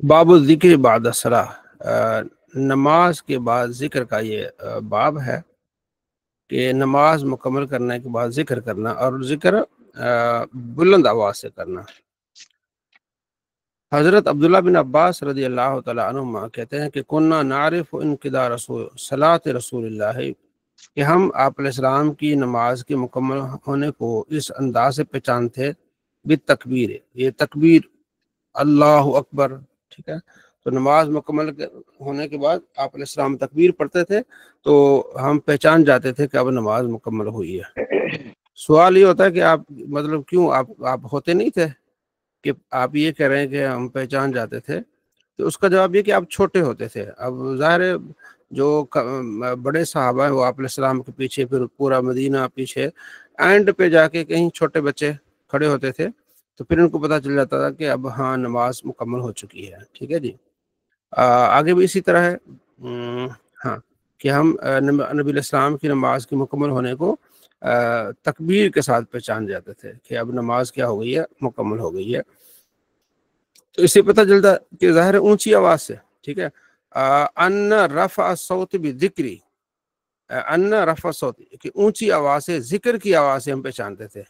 باب الذکر بعد الصلاۃ، نماز کے بعد ذکر کا یہ باب ہے کہ نماز مکمل کرنے کے بعد ذکر کرنا، اور ذکر بلند آواز سے کرنا۔ حضرت عبداللہ بن عباس رضی اللہ تعالیٰ عنہما کہتے ہیں کہ کننا نعرف انقضاء رسول صلاۃ رسول اللہ، کہ ہم آپ علیہ السلام کی نماز کے مکمل ہونے کو اس انداز سے پہچان تھے بالتکبیر، یہ تکبیر اللہ اکبر، ٹھیک ہے۔ تو نماز مکمل ہونے کے بعد آپ علیہ السلام تکبیر پڑھتے تھے تو ہم پہچان جاتے تھے کہ اب نماز مکمل ہوئی ہے۔ سوال یہ ہوتا ہے کہ آپ مطلب کیوں آپ ہوتے نہیں تھے کہ آپ یہ کہہ رہے ہیں کہ ہم پہچان جاتے تھے؟ تو اس کا جواب یہ کہ آپ چھوٹے ہوتے تھے۔ اب ظاہر ہے جو بڑے صحابہ ہیں وہ آپ علیہ السلام کے پیچھے، پھر پورا مدینہ پیچھے، اینڈ پہ جا کے کہیں چھوٹے بچے کھڑے ہوتے تھے تو پھر ان کو پتہ چل جاتا تھا کہ اب ہاں نماز مکمل ہو چکی ہے، ٹھیک ہے جی۔ آگے بھی اسی طرح ہے، ہاں، کہ ہم نبی علیہ السلام کی نماز کے مکمل ہونے کو تکبیر کے ساتھ پہچان جاتے تھے کہ اب نماز کیا ہو گئی ہے، مکمل ہو گئی ہے۔ تو اس سے پتہ چلتا کہ ظاہر اونچی آواز سے، ٹھیک ہے۔ ان رفع الصوت بذکری، ان رفع الصوت، کہ اونچی آواز سے، ذکر کی آواز سے ہم پہچانتے تھے۔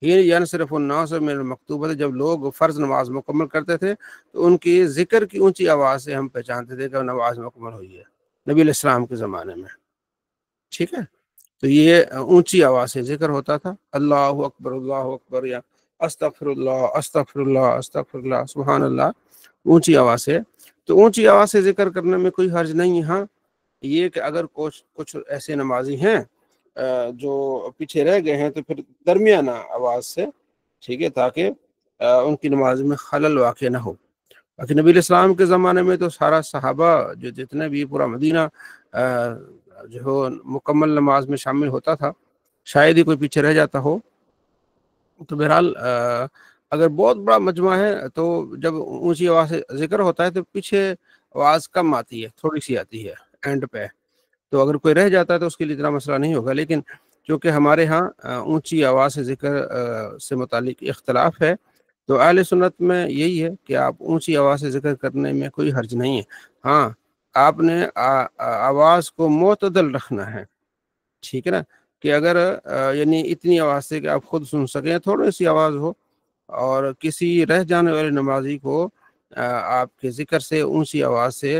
یہ ینصرف الناس من المکتوبۃ، جب لوگ فرض نماز مکمل کرتے تھے تو ان کی ذکر کی اونچی آواز سے ہم پہچانتے تھے کہ نماز مکمل ہوئی ہے نبی علیہ السلام کے زمانے میں، ٹھیک ہے۔ تو یہ اونچی آواز سے ذکر ہوتا تھا، اللہ اکبر، یا استغفر اللہ استغفر اللہ استغفر اللہ، سبحان اللہ، اونچی آواز سے۔ تو اونچی آواز سے ذکر کرنے میں کوئی حرج نہیں ہے۔ ہاں، یہ کہ اگر کچھ ایسے نمازی ہیں جو پیچھے رہ گئے ہیں تو پھر درمیانہ آواز سے، ٹھیک ہے، تاکہ ان کی نماز میں خلل واقع نہ ہو۔ باقی نبی علیہ السلام کے زمانے میں تو سارا صحابہ جو جتنے بھی پورا مدینہ جو مکمل نماز میں شامل ہوتا تھا، شاید ہی کوئی پیچھے رہ جاتا ہو۔ تو بہرحال اگر بہت بڑا مجمع ہے تو جب اونچی آواز سے ذکر ہوتا ہے تو پیچھے آواز کم آتی ہے، تھوڑی سی آتی ہے اینڈ پہ، تو اگر کوئی رہ جاتا ہے تو اس کے لیے اتنا مسئلہ نہیں ہوگا۔ لیکن چونکہ ہمارے ہاں اونچی آواز سے ذکر سے متعلق اختلاف ہے، تو اہل سنت میں یہی ہے کہ آپ اونچی آواز سے ذکر کرنے میں کوئی حرج نہیں ہے۔ ہاں، آپ نے آواز کو معتدل رکھنا ہے، ٹھیک ہے نا، کہ اگر یعنی اتنی آواز سے کہ آپ خود سن سکیں، تھوڑی سی آواز ہو، اور کسی رہ جانے والے نمازی کو آپ کے ذکر سے، اونچی آواز سے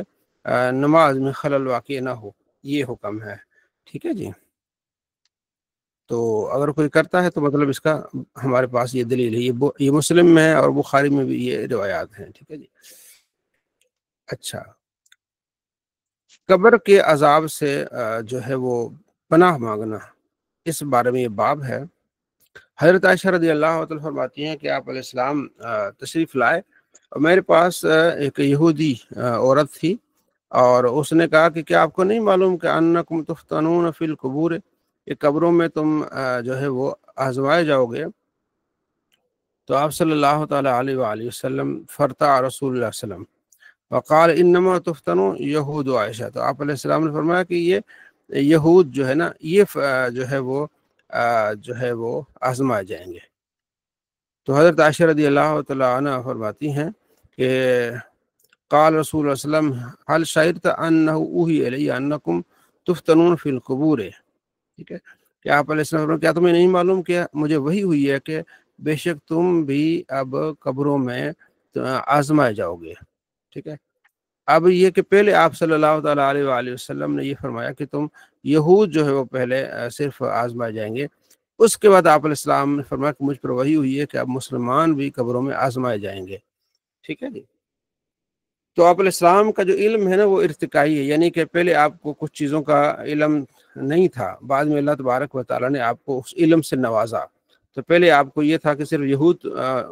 نماز میں خلل واقع نہ ہو، یہ حکم ہے، ٹھیک ہے جی۔ تو اگر کوئی کرتا ہے تو مطلب اس کا ہمارے پاس یہ دلیل ہے، یہ مسلم میں ہے اور بخاری میں بھی یہ روایات ہیں، ٹھیک ہے جی۔ اچھا، قبر کے عذاب سے جو ہے وہ پناہ مانگنا، اس بارے میں یہ باب ہے۔ حضرت عائشہ رضی اللہ تعالیٰ فرماتی ہیں کہ آپ علیہ السلام تشریف لائے اور میرے پاس ایک یہودی عورت تھی، اور اس نے کہا کہ کیا آپ کو نہیں معلوم کہ انکم تفتنون فی القبور، کہ قبروں میں تم جو ہے وہ آزمائے جاؤ گے؟ تو آپ صلی اللہ تعالیٰ علیہ وآلہ وسلم فرتا رسول اللہ صلی اللہ علیہ وسلم وقال انما تفتنوا یہود و عائشہ، تو آپ علیہ السلام نے فرمایا کہ یہ یہود جو ہے نا، یہ جو ہے وہ آزمائے جائیں گے۔ تو حضرت عائشہ رضی اللہ تعالیٰ عنہ فرماتی ہیں کہ قال رسول اللہ صلی اللہ علیہ وسلم هل شعرت انه اوحی الی انکم تفتنون فی القبور، ٹھیک ہے، کہ آپ علیہ السلام کیا تمہیں نہیں معلوم کہ مجھے وحی ہوئی ہے کہ بے شک تم بھی اب قبروں میں آزمائے جاؤ گے، ٹھیک ہے۔ اب یہ کہ پہلے آپ صلی اللہ تعالیٰ علیہ وآلہ وسلم نے یہ فرمایا کہ تم یہود جو ہے وہ پہلے صرف آزمائے جائیں گے، اس کے بعد آپ علیہ السلام نے فرمایا کہ مجھ پر وحی ہوئی ہے کہ اب مسلمان بھی قبروں میں آزمائے جائیں گے، ٹھیک ہے جی۔ تو آپ علیہ السلام کا جو علم ہے نا وہ ارتقائی ہے، یعنی کہ پہلے آپ کو کچھ چیزوں کا علم نہیں تھا، بعد میں اللہ تبارک و تعالیٰ نے آپ کو اس علم سے نوازا۔ تو پہلے آپ کو یہ تھا کہ صرف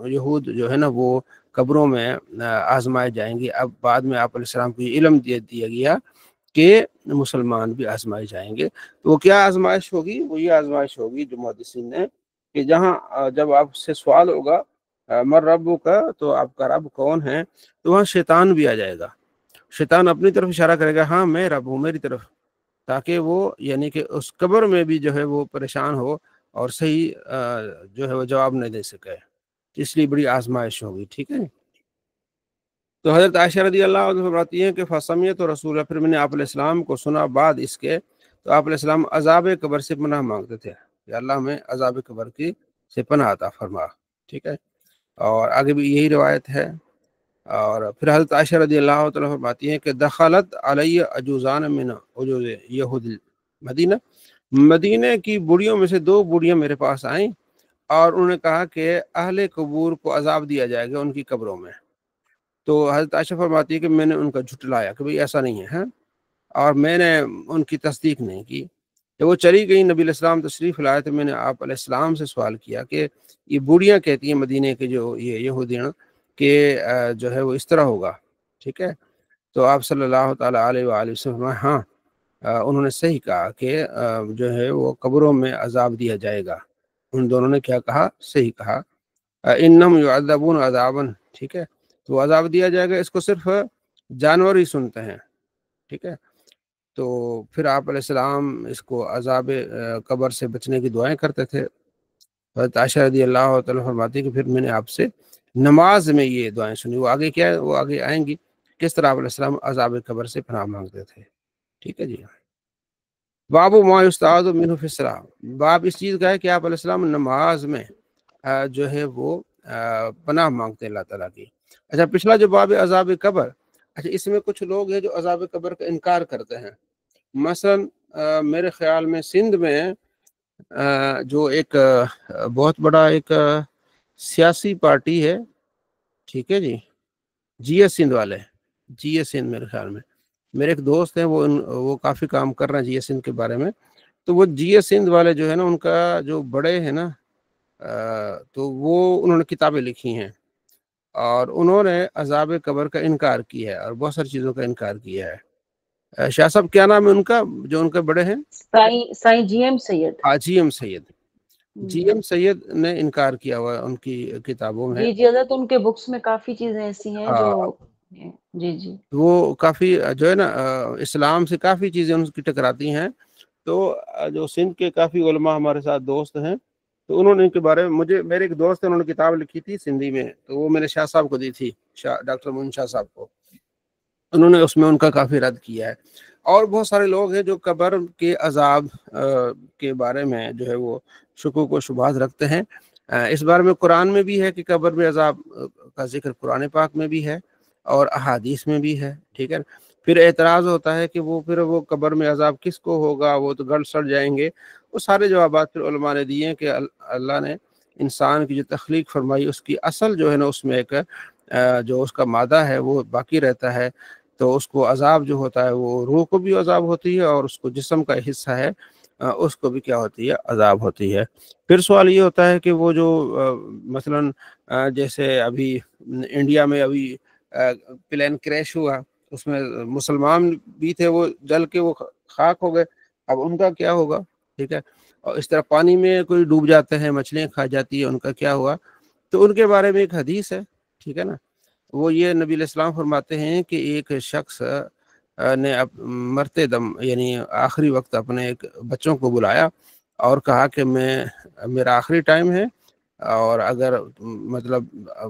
یہود جو ہے نا وہ قبروں میں آزمائے جائیں گے، اب بعد میں آپ علیہ السلام کو یہ علم دیا گیا کہ مسلمان بھی آزمائے جائیں گے۔ تو وہ کیا آزمائش ہوگی؟ وہ یہ آزمائش ہوگی جو محدثین نے کہ جہاں جب آپ سے سوال ہوگا مر رب کا، تو آپ کا رب کون ہے، تو وہاں شیطان بھی آ جائے گا، شیطان اپنی طرف اشارہ کرے گا، ہاں میں رب ہوں، میری طرف، تاکہ وہ یعنی کہ اس قبر میں بھی جو ہے وہ پریشان ہو اور صحیح جو ہے وہ جواب نہیں دے سکے، اس لیے بڑی آزمائش ہوگی، ٹھیک ہے۔ تو حضرت عائشہ رضی اللہ عنہ فرماتی ہیں کہ فسمیت و رسول، پھر میں نے آپ علیہ السلام کو سنا بعد اس کے، تو آپ علیہ السلام عذاب قبر سے پناہ مانگتے تھے کہ اللہ ہمیں عذاب قبر کی سے پناہ عطا فرما، ٹھیک ہے، اور آگے بھی یہی روایت ہے۔ اور پھر حضرت عائشہ رضی اللہ تعالیٰ فرماتی ہیں کہ دخلت علیہ عجوزان من عجوز یہود مدینہ، مدینہ کی بوڑھیوں میں سے دو بوڑھیاں میرے پاس آئیں اور انہوں نے کہا کہ اہل قبور کو عذاب دیا جائے گا ان کی قبروں میں۔ تو حضرت عائشہ فرماتی ہے کہ میں نے ان کا جھٹلایا کہ بھئی ایسا نہیں ہے، ہاں، اور میں نے ان کی تصدیق نہیں کی۔ جب وہ چلی گئی، نبی علیہ السلام تشریف لائے، تو میں نے آپ علیہ السلام سے سوال کیا کہ یہ بوڑھیاں کہتی ہیں مدینے کے جو یہ یہودیاں کہ جو ہے وہ اس طرح ہوگا، ٹھیک ہے، تو آپ صلی اللہ تعالیٰ علیہ وآلہ وسلم ہاں انہوں نے صحیح کہا کہ جو ہے وہ قبروں میں عذاب دیا جائے گا۔ ان دونوں نے کیا کہا؟ صحیح کہا، انہم یعذبون عذابا، ٹھیک ہے، تو عذاب دیا جائے گا، اس کو صرف جانور ہی سنتے ہیں، ٹھیک ہے۔ تو پھر آپ علیہ السلام اس کو عذاب قبر سے بچنے کی دعائیں کرتے تھے۔ حضرت عائشہ رضی اللہ تعالیٰ فرماتی کہ پھر میں نے آپ سے نماز میں یہ دعائیں سنی۔ وہ آگے کیا ہے، وہ آگے آئیں گی، کس طرح آپ علیہ السلام عذاب قبر سے پناہ مانگتے تھے، ٹھیک ہے جی۔ باب ما یستعاذ منہ فی الصلاۃ، باب اس چیز کا ہے کہ آپ علیہ السلام نماز میں جو ہے وہ پناہ مانگتے ہیں اللہ تعالیٰ کی۔ اچھا، پچھلا جو باب عذاب قبر، اچھا اس میں کچھ لوگ ہیں جو عذاب قبر کا انکار کرتے ہیں۔ مثلا میرے خیال میں سندھ میں جو ایک بہت بڑا ایک سیاسی پارٹی ہے، ٹھیک ہے جی، جی ایس سندھ والے، جی ایس سندھ، میرے خیال میں میرے ایک دوست ہیں، وہ کافی کام کر رہے ہیں جی ایس سندھ کے بارے میں۔ تو وہ جی ایس سندھ والے جو ہے نا، ان کا جو بڑے ہیں نا، تو وہ انہوں نے کتابیں لکھی ہیں اور انہوں نے عذاب قبر کا انکار کیا ہے اور بہت ساری چیزوں کا انکار کیا ہے۔ شاہ صاحب کیا نام ہے ان کا جو ان کے بڑے ہیں؟ سائیں جی ایم سید۔ جی ایم سید، جی ایم سید نے انکار کیا ہوا ہے ان کی کتابوں میں۔ جی جی حضرت، ان کے بکس میں کافی چیزیں ایسی ہیں جو جی جی وہ کافی جو ہے نا اسلام سے کافی چیزیں ان کی ٹکراتی ہیں۔ تو جو سندھ کے کافی علماء ہمارے ساتھ دوست ہیں، تو انہوں نے ان کے بارے میں، میرے ایک دوست ہیں، انہوں نے کتاب لکھی تھی سندھی میں، تو وہ میرے شاہ صاحب کو دی تھی، ڈاکٹر معین شاہ صاحب کو، انہوں نے اس میں ان کا کافی رد کیا ہے۔ اور بہت سارے لوگ ہیں جو قبر کے عذاب کے بارے میں جو ہے وہ شکوک و شبہات رکھتے ہیں۔ اس بارے میں قرآن میں بھی ہے کہ قبر میں عذاب کا ذکر قرآن پاک میں بھی ہے اور احادیث میں بھی ہے، ٹھیک ہے۔ پھر اعتراض ہوتا ہے کہ وہ قبر میں عذاب کس کو ہوگا، وہ تو گل سڑ جائیں گے۔ وہ سارے جوابات پھر علماء نے دیے ہیں کہ اللہ نے انسان کی جو تخلیق فرمائی، اس کی اصل جو ہے نا، اس میں ایک جو اس کا مادہ ہے وہ باقی رہتا ہے، تو اس کو عذاب جو ہوتا ہے وہ روح کو بھی عذاب ہوتی ہے اور اس کو جسم کا حصہ ہے اس کو بھی کیا ہوتی ہے، عذاب ہوتی ہے۔ پھر سوال یہ ہوتا ہے کہ وہ جو مثلا جیسے ابھی انڈیا میں ابھی پلین کریش ہوا، اس میں مسلمان بھی تھے، وہ جل کے وہ خاک ہو گئے، اب ان کا کیا ہوگا، ٹھیک ہے۔ اور اس طرح پانی میں کوئی ڈوب جاتے ہیں، مچھلیاں کھا جاتی ہیں، ان کا کیا ہوا؟ تو ان کے بارے میں ایک حدیث ہے، ٹھیک ہے نا، وہ یہ نبی علیہ السلام فرماتے ہیں کہ ایک شخص نے مرتے دم یعنی آخری وقت اپنے ایک بچوں کو بلایا اور کہا کہ میرا آخری ٹائم ہے، اور اگر مطلب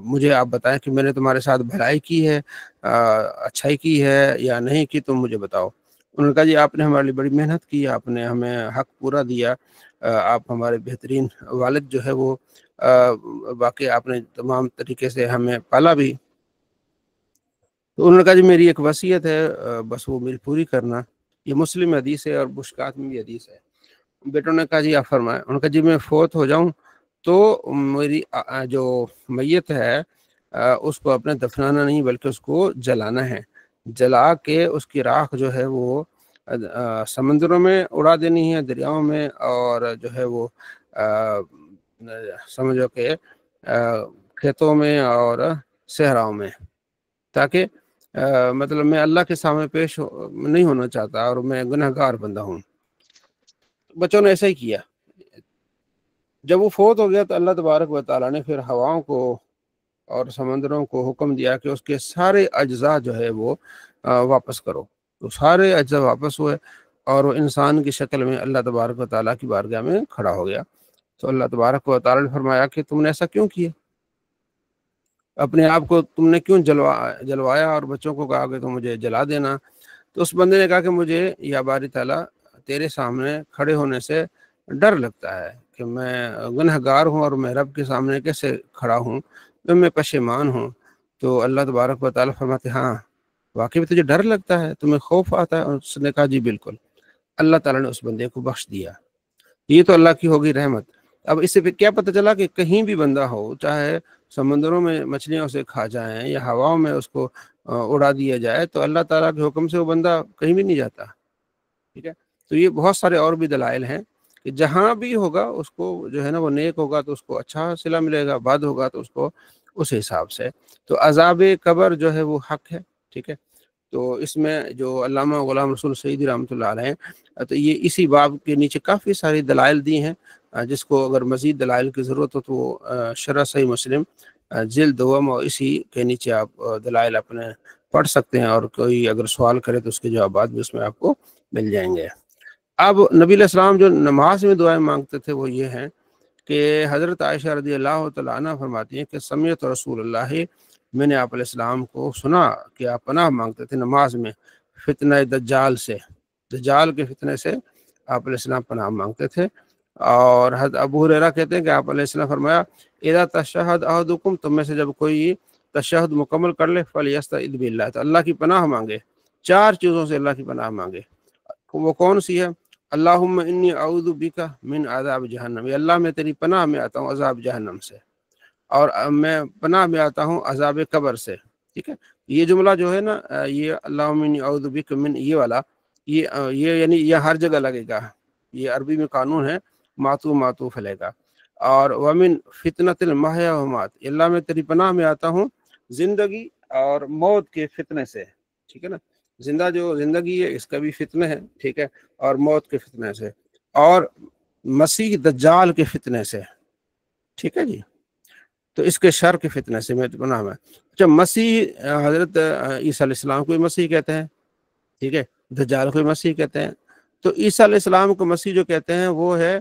مجھے آپ بتائیں کہ میں نے تمہارے ساتھ بھلائی کی ہے، اچھائی کی ہے یا نہیں کی، تم مجھے بتاؤ۔ انہوں نے کہا جی آپ نے ہمارے لیے بڑی محنت کی، آپ نے ہمیں حق پورا دیا، آپ ہمارے بہترین والد جو ہے وہ باقی آپ نے تمام طریقے سے ہمیں پالا بھی۔ تو انہوں نے کہا جی میری ایک وصیت ہے، بس وہ میری پوری کرنا۔ یہ مسلم حدیث ہے اور مشکات میں بھی حدیث ہے۔ بیٹوں نے کہا جی آپ فرمائیں۔ انہوں نے کہا جی میں فوت ہو جاؤں تو میری جو میت ہے اس کو اپنے دفنانا نہیں بلکہ اس کو جلانا ہے، جلا کے اس کی راکھ جو ہے وہ سمندروں میں اڑا دینی ہے، دریاؤں میں، اور جو ہے وہ سمجھو کہ کھیتوں میں اور صحراؤں میں، تاکہ مطلب میں اللہ کے سامنے پیش نہیں ہونا چاہتا اور میں گناہ گار بندہ ہوں۔ بچوں نے ایسا ہی کیا۔ جب وہ فوت ہو گیا تو اللہ تبارک و تعالیٰ نے پھر ہواؤں کو اور سمندروں کو حکم دیا کہ اس کے سارے اجزاء جو ہے وہ واپس کرو۔ تو سارے اجزاء واپس ہوئے اور وہ انسان کی شکل میں اللہ تبارک و تعالیٰ کی بارگاہ میں کھڑا ہو گیا۔ تو اللہ تبارک و تعالیٰ نے فرمایا کہ تم نے ایسا کیوں کیا؟ اپنے آپ کو تم نے کیوں جلوایا اور بچوں کو کہا کہ تم مجھے جلا دینا؟ تو اس بندے نے کہا کہ مجھے یا باری تعالیٰ تیرے سامنے کھڑے ہونے سے ڈر لگتا ہے کہ میں گنہگار ہوں اور میں رب کے سامنے کیسے کھڑا ہوں، میں پشیمان ہوں۔ تو اللہ تبارک و تعالیٰ فرماتے ہاں واقعی تجھے ڈر لگتا ہے، تمہیں خوف آتا ہے؟ اور اس نے کہا جی بالکل۔ اللہ تعالیٰ نے اس بندے کو بخش دیا۔ یہ تو اللہ کی ہوگی رحمت۔ اب اس سے پھر کیا پتہ چلا کہ کہیں بھی بندہ ہو، چاہے سمندروں میں مچھلیاں اسے کھا جائیں یا ہواؤں میں اس کو اڑا دیا جائے، تو اللہ تعالیٰ کے حکم سے وہ بندہ کہیں بھی نہیں جاتا، ٹھیک ہے۔ تو یہ بہت سارے اور بھی دلائل ہیں کہ جہاں بھی ہوگا اس کو جو ہے نا وہ نیک ہوگا تو اس کو اچھا صلہ ملے گا، بد ہوگا تو اس کو اس حساب سے۔ تو عذاب قبر جو ہے وہ حق ہے، ٹھیک ہے۔ تو اس میں جو علامہ غلام رسول سعیدی رحمۃ اللہ علیہ، تو یہ اسی باب کے نیچے کافی ساری دلائل دی ہیں، جس کو اگر مزید دلائل کی ضرورت ہو تو وہ شرح صحیح مسلم جلد دوم اور اسی کے نیچے آپ دلائل اپنے پڑھ سکتے ہیں، اور کوئی اگر سوال کرے تو اس کے جوابات بھی اس میں آپ کو مل جائیں گے۔ اب نبی علیہ السلام جو نماز میں دعائیں مانگتے تھے وہ یہ ہیں کہ حضرت عائشہ رضی اللہ تعالیٰ عنہ فرماتی ہیں کہ سمیعت رسول اللہ، میں نے آپ علیہ السلام کو سنا کہ آپ پناہ مانگتے تھے نماز میں فتنہ دجال سے، دجال کے فتنے سے آپ علیہ السلام پناہ مانگتے تھے۔ اور حضرت ابو ہریرہ کہتے ہیں کہ آپ علیہ السلام فرمایا اذا تشہد احدکم، تم میں سے جب کوئی تشہد مکمل کر لے فلیستعذ باللہ، تو اللہ کی پناہ مانگے، 4 چیزوں سے اللہ کی پناہ مانگے۔ وہ کون سی ہے؟ اللہم انی اعوذ بک من عذاب جہنم، یا اللہ میں تیری پناہ میں آتا ہوں عذاب جہنم سے، اور میں پناہ میں آتا ہوں عذاب قبر سے، ٹھیک ہے۔ یہ جملہ جو ہے نا، یہ اللہم انی اعوذ بک من، یہ والا یہ یعنی یہ ہر جگہ لگے گا، یہ عربی میں قانون ہے، ماتو ماتو پھیلے گا۔ اور ومن فتنۃ المحیا والممات، اللہ میں تیری پناہ میں آتا ہوں زندگی اور موت کے فتنے سے، ٹھیک ہے نا۔ جو زندگی ہے اس کا بھی فتنہ ہے، ٹھیک ہے، اور موت کے فتنے سے، اور مسیح دجال کے فتنے سے، ٹھیک ہے جی۔ تو اس کے شر کے فتنے سے میں پناہ میں۔ اچھا، مسیح حضرت عیسیٰ علیہ السلام کو مسیح کہتے ہیں، ٹھیک ہے، دجال کو مسیح کہتے ہیں۔ تو عیسیٰ علیہ السلام کو مسیح جو کہتے ہیں وہ ہے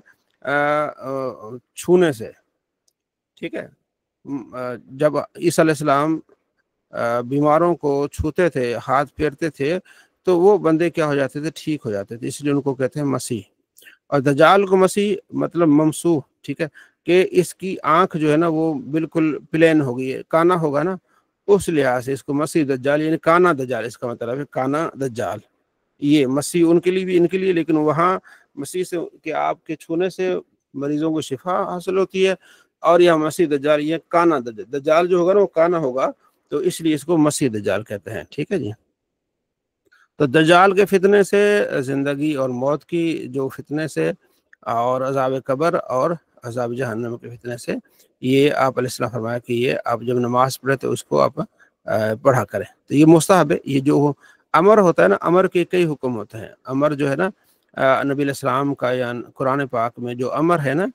چھونے سے، ٹھیک ہے۔ جب عیسیٰ علیہ السلام بیماروں کو چھوتے تھے، ہاتھ پھیرتے تھے، تو وہ بندے کیا ہو جاتے تھے؟ ٹھیک ہو جاتے تھے، اس لیے ان کو کہتے ہیں مسیح۔ اور دجال کو مسیح مطلب ممسوح، ٹھیک ہے، کہ اس کی آنکھ جو ہے نا وہ بالکل پلین ہوگی، کانا ہوگا نا، اس لحاظ سے اس کو مسیح دجال، یعنی کانا دجال، اس کا مطلب ہے کانا دجال۔ یہ مسیح ان کے لیے بھی ان کے لیے، لیکن وہاں مسیح سے کہ آپ کے چھونے سے مریضوں کو شفا حاصل ہوتی ہے، اور یہ مسیح دجال، یہ کانا دجال جو ہوگا نا وہ کانا ہوگا، تو اس لیے اس کو مسیح دجال کہتے ہیں، ٹھیک ہے جی۔ تو دجال کے فتنے سے، زندگی اور موت کی جو فتنے سے، اور عذاب قبر اور عذاب جہنم کے فتنے سے، یہ آپ علیہ السلام فرمایا کہ یہ آپ جب نماز پڑھے تو اس کو آپ پڑھا کریں۔ تو یہ مستحب ہے۔ یہ جو امر ہوتا ہے نا، امر کے کئی حکم ہوتے ہیں۔ امر جو ہے نا نبی علیہ السلام کا یا قرآن پاک میں جو امر ہے نا،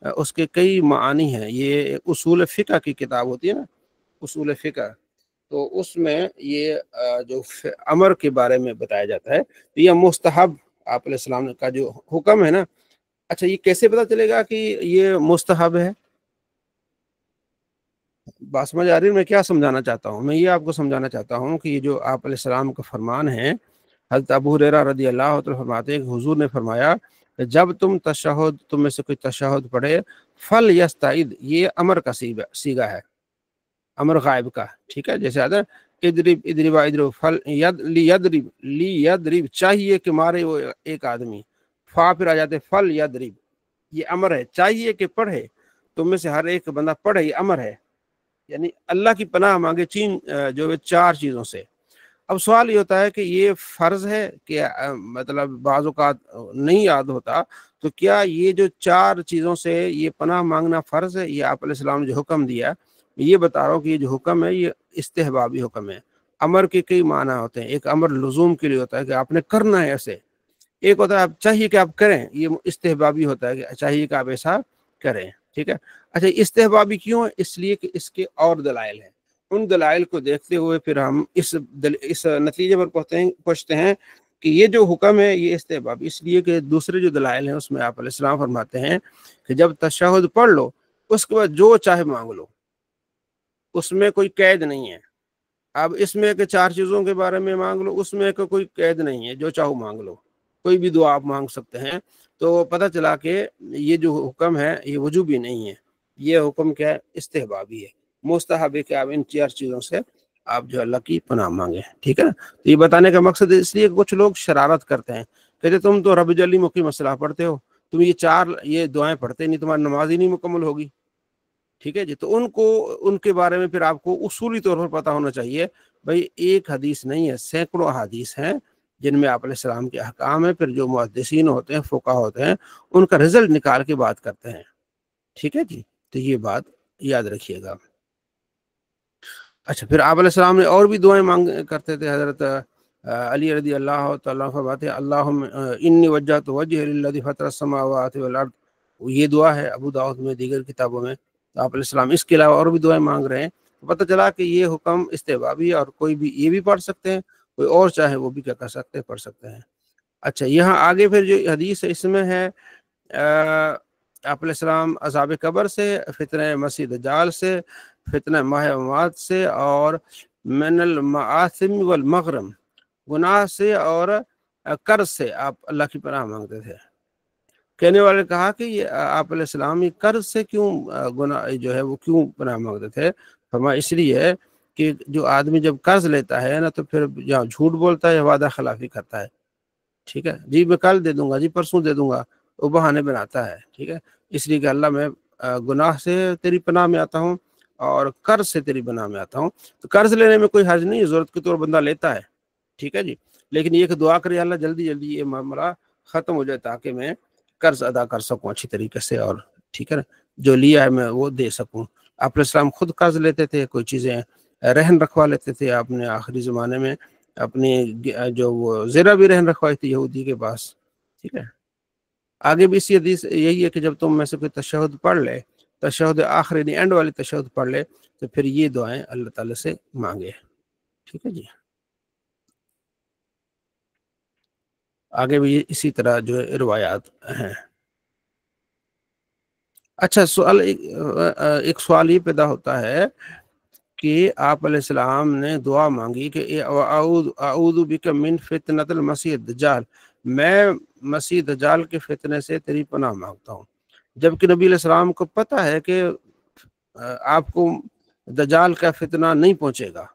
اس کے کئی معانی ہیں۔ یہ اصول فقہ کی کتاب ہوتی ہے نا، اصول فقہ، تو اس میں یہ جو امر کے بارے میں بتایا جاتا ہے، تو یہ مستحب آپ علیہ السلام کا جو حکم ہے نا۔ اچھا، یہ کیسے پتہ چلے گا کہ یہ مستحب ہے؟ بات سمجھ آ رہی ہے میں کیا سمجھانا چاہتا ہوں؟ میں یہ آپ کو سمجھانا چاہتا ہوں کہ یہ جو آپ علیہ السلام کا فرمان ہے، حضرت ابو ہریرہ رضی اللہ عنہ فرماتے ہیں کہ حضور نے فرمایا کہ جب تم میں سے کوئی تشہد پڑھے، فل یستعذ، یہ امر کا صیغہ ہے، امر غائب کا، ٹھیک ہے۔ جیسے آتا ہے ادرب فل لیدرب، چاہیے کہ مارے وہ ایک آدمی، فا پھر آ جاتے فل یدرب، یہ امر ہے، چاہیے کہ پڑھے، تم میں سے ہر ایک بندہ پڑھے، یہ امر ہے، یعنی اللہ کی پناہ مانگے جو 4 چیزوں سے۔ اب سوال یہ ہوتا ہے کہ یہ فرض ہے کہ مطلب بعض اوقات نہیں یاد ہوتا، تو کیا یہ جو 4 چیزوں سے یہ پناہ مانگنا فرض ہے؟ یہ آپ علیہ السلام نے جو حکم دیا، یہ بتا رہا ہوں کہ یہ جو حکم ہے یہ استحبابی حکم ہے۔ امر کے کئی معنی ہوتے ہیں۔ ایک امر لزوم کے لیے ہوتا ہے کہ آپ نے کرنا ہے ایسے، ایک ہوتا ہے آپ چاہیے کہ آپ کریں، یہ استحبابی ہوتا ہے کہ چاہیے کہ آپ ایسا کریں، ٹھیک ہے۔ اچھا، استحبابی کیوں ہے؟ اس لیے کہ اس کے اور دلائل ہیں، ان دلائل کو دیکھتے ہوئے پھر ہم اس نتیجے پر پہنچتے ہیں کہ یہ جو حکم ہے یہ استحبابی، اس لیے کہ دوسرے جو دلائل ہیں اس میں آپ علیہ السلام فرماتے ہیں کہ جب تشہد پڑھ لو اس کے بعد جو چاہے مانگ لو، اس میں کوئی قید نہیں ہے۔ اب اس میں کہ 4 چیزوں کے بارے میں مانگ لو، اس میں کہ کوئی قید نہیں ہے، جو چاہو مانگ لو، کوئی بھی دعا آپ مانگ سکتے ہیں۔ تو پتہ چلا کہ یہ جو حکم ہے یہ وجوبی نہیں ہے، یہ حکم کیا ہے؟ استحبابی ہے، مستحب ہے کہ آپ ان 4 چیزوں سے آپ جو اللہ کی پناہ مانگیں، ٹھیک ہے نا۔ تو یہ بتانے کا مقصد اس لیے کچھ لوگ شرارت کرتے ہیں، کہتے تم تو رب جلی مقیم الصلاح پڑھتے ہو، تم یہ دعائیں پڑھتے نہیں، تمہاری نماز ہی نہیں مکمل ہوگی، ٹھیک ہے جی۔ تو ان کے بارے میں پھر آپ کو اصولی طور پر پتہ ہونا چاہیے، بھائی ایک حدیث نہیں ہے، سینکڑوں احادیث ہیں جن میں آپ علیہ السلام کے احکام ہیں، پھر جو محدثین ہوتے ہیں، فقہا ہوتے ہیں، ان کا رزلٹ نکال کے بات کرتے ہیں، ٹھیک ہے جی۔ تو یہ بات یاد رکھیے گا۔ اچھا، پھر آپ علیہ السلام نے اور بھی دعائیں مانگ کرتے تھے۔ حضرت علی رضی اللہ تعالیٰ عنہ فرماتے ہیں اللہم انی وجہت وجہ للذی فطر السماوات والارض، یہ دعا ہے ابو داؤد میں، دیگر کتابوں میں۔ تو آپ علیہ السلام اس کے علاوہ اور بھی دعائیں مانگ رہے ہیں، تو پتہ چلا کہ یہ حکم استحبابی ہے، اور کوئی بھی یہ بھی پڑھ سکتے ہیں، کوئی اور چاہے وہ بھی کیا کر سکتے ہیں، پڑھ سکتے ہیں۔ اچھا، یہاں آگے پھر جو حدیث ہے اس میں ہے آپ علیہ السلام عذاب قبر سے، فتنہ مسیح دجال سے، فتنہ ماہ ممات سے، اور من المعاصم والمغرم، گناہ سے اور قرض سے آپ اللہ کی پناہ مانگتے تھے۔ کہنے والے نے کہا کہ یہ آپ علیہ السلام یہ قرض سے کیوں گناہ جو ہے وہ کیوں پناہ مانگتے تھے؟ فرمایا اس لیے کہ جو آدمی جب قرض لیتا ہے نا تو پھر یا جھوٹ بولتا ہے یا وعدہ خلافی کرتا ہے، ٹھیک ہے جی، میں کل دے دوں گا جی، پرسوں دے دوں گا، وہ بہانے بناتا ہے، ٹھیک ہے۔ اس لیے کہ اللہ میں گناہ سے تیری پناہ میں آتا ہوں اور قرض سے تیری پناہ میں آتا ہوں۔ تو قرض لینے میں کوئی حرج نہیں، ضرورت کے طور بندہ لیتا ہے، ٹھیک ہے جی، لیکن یہ کہ دعا کرے اللہ جلدی جلدی یہ معاملہ ختم ہو جائے تاکہ میں قرض ادا کر سکوں اچھی طریقے سے، اور ٹھیک ہے نا، جو لیا ہے میں وہ دے سکوں۔ آپ علیہ السلام خود قرض لیتے تھے، کوئی چیزیں رہن رکھوا لیتے تھے، آپ نے آخری زمانے میں اپنی جو وہ زیرہ بھی رہن رکھوائی تھی یہودی کے پاس، ٹھیک ہے۔ آگے بھی اسی حدیث یہی ہے کہ جب تم میں سے کوئی تشہد پڑھ لے، تشہد آخری نہیں اینڈ والی تشہد پڑھ لے، تو پھر یہ دعائیں اللہ تعالی سے مانگے، ٹھیک ہے جی۔ آگے بھی اسی طرح جو ہے روایات ہیں۔ اچھا، ایک سوال یہ پیدا ہوتا ہے کہ آپ علیہ السلام نے دعا مانگی کہ اعوذ بک من فتنۃ المسیح الدجال، میں مسیح دجال کے فتنے سے تیری پناہ مانگتا ہوں، جبکہ نبی علیہ السلام کو پتہ ہے کہ آپ کو دجال کا فتنہ نہیں پہنچے گا،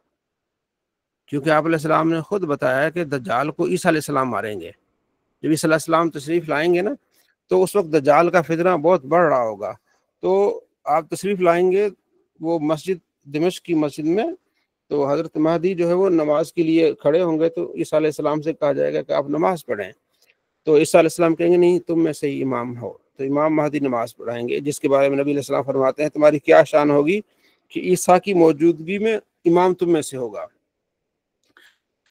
کیونکہ آپ علیہ السلام نے خود بتایا کہ دجال کو عیسیٰ علیہ السلام ماریں گے۔ جب عیسیٰ علیہ السلام تشریف لائیں گے نا تو اس وقت دجال کا فتنہ بہت بڑھ رہا ہوگا، تو آپ تشریف لائیں گے وہ مسجد دمشق کی مسجد میں، تو حضرت مہدی جو ہے وہ نماز کے لیے کھڑے ہوں گے، تو عیسیٰ علیہ السلام سے کہا جائے گا کہ آپ نماز پڑھیں، تو عیسیٰ علیہ السلام کہیں گے نہیں تم میں سے ہی امام ہو، تو امام مہدی نماز پڑھائیں گے، جس کے بارے میں نبی علیہ السلام فرماتے ہیں تمہاری کیا شان ہوگی کہ عیسیٰ کی موجودگی میں امام تم میں سے ہوگا۔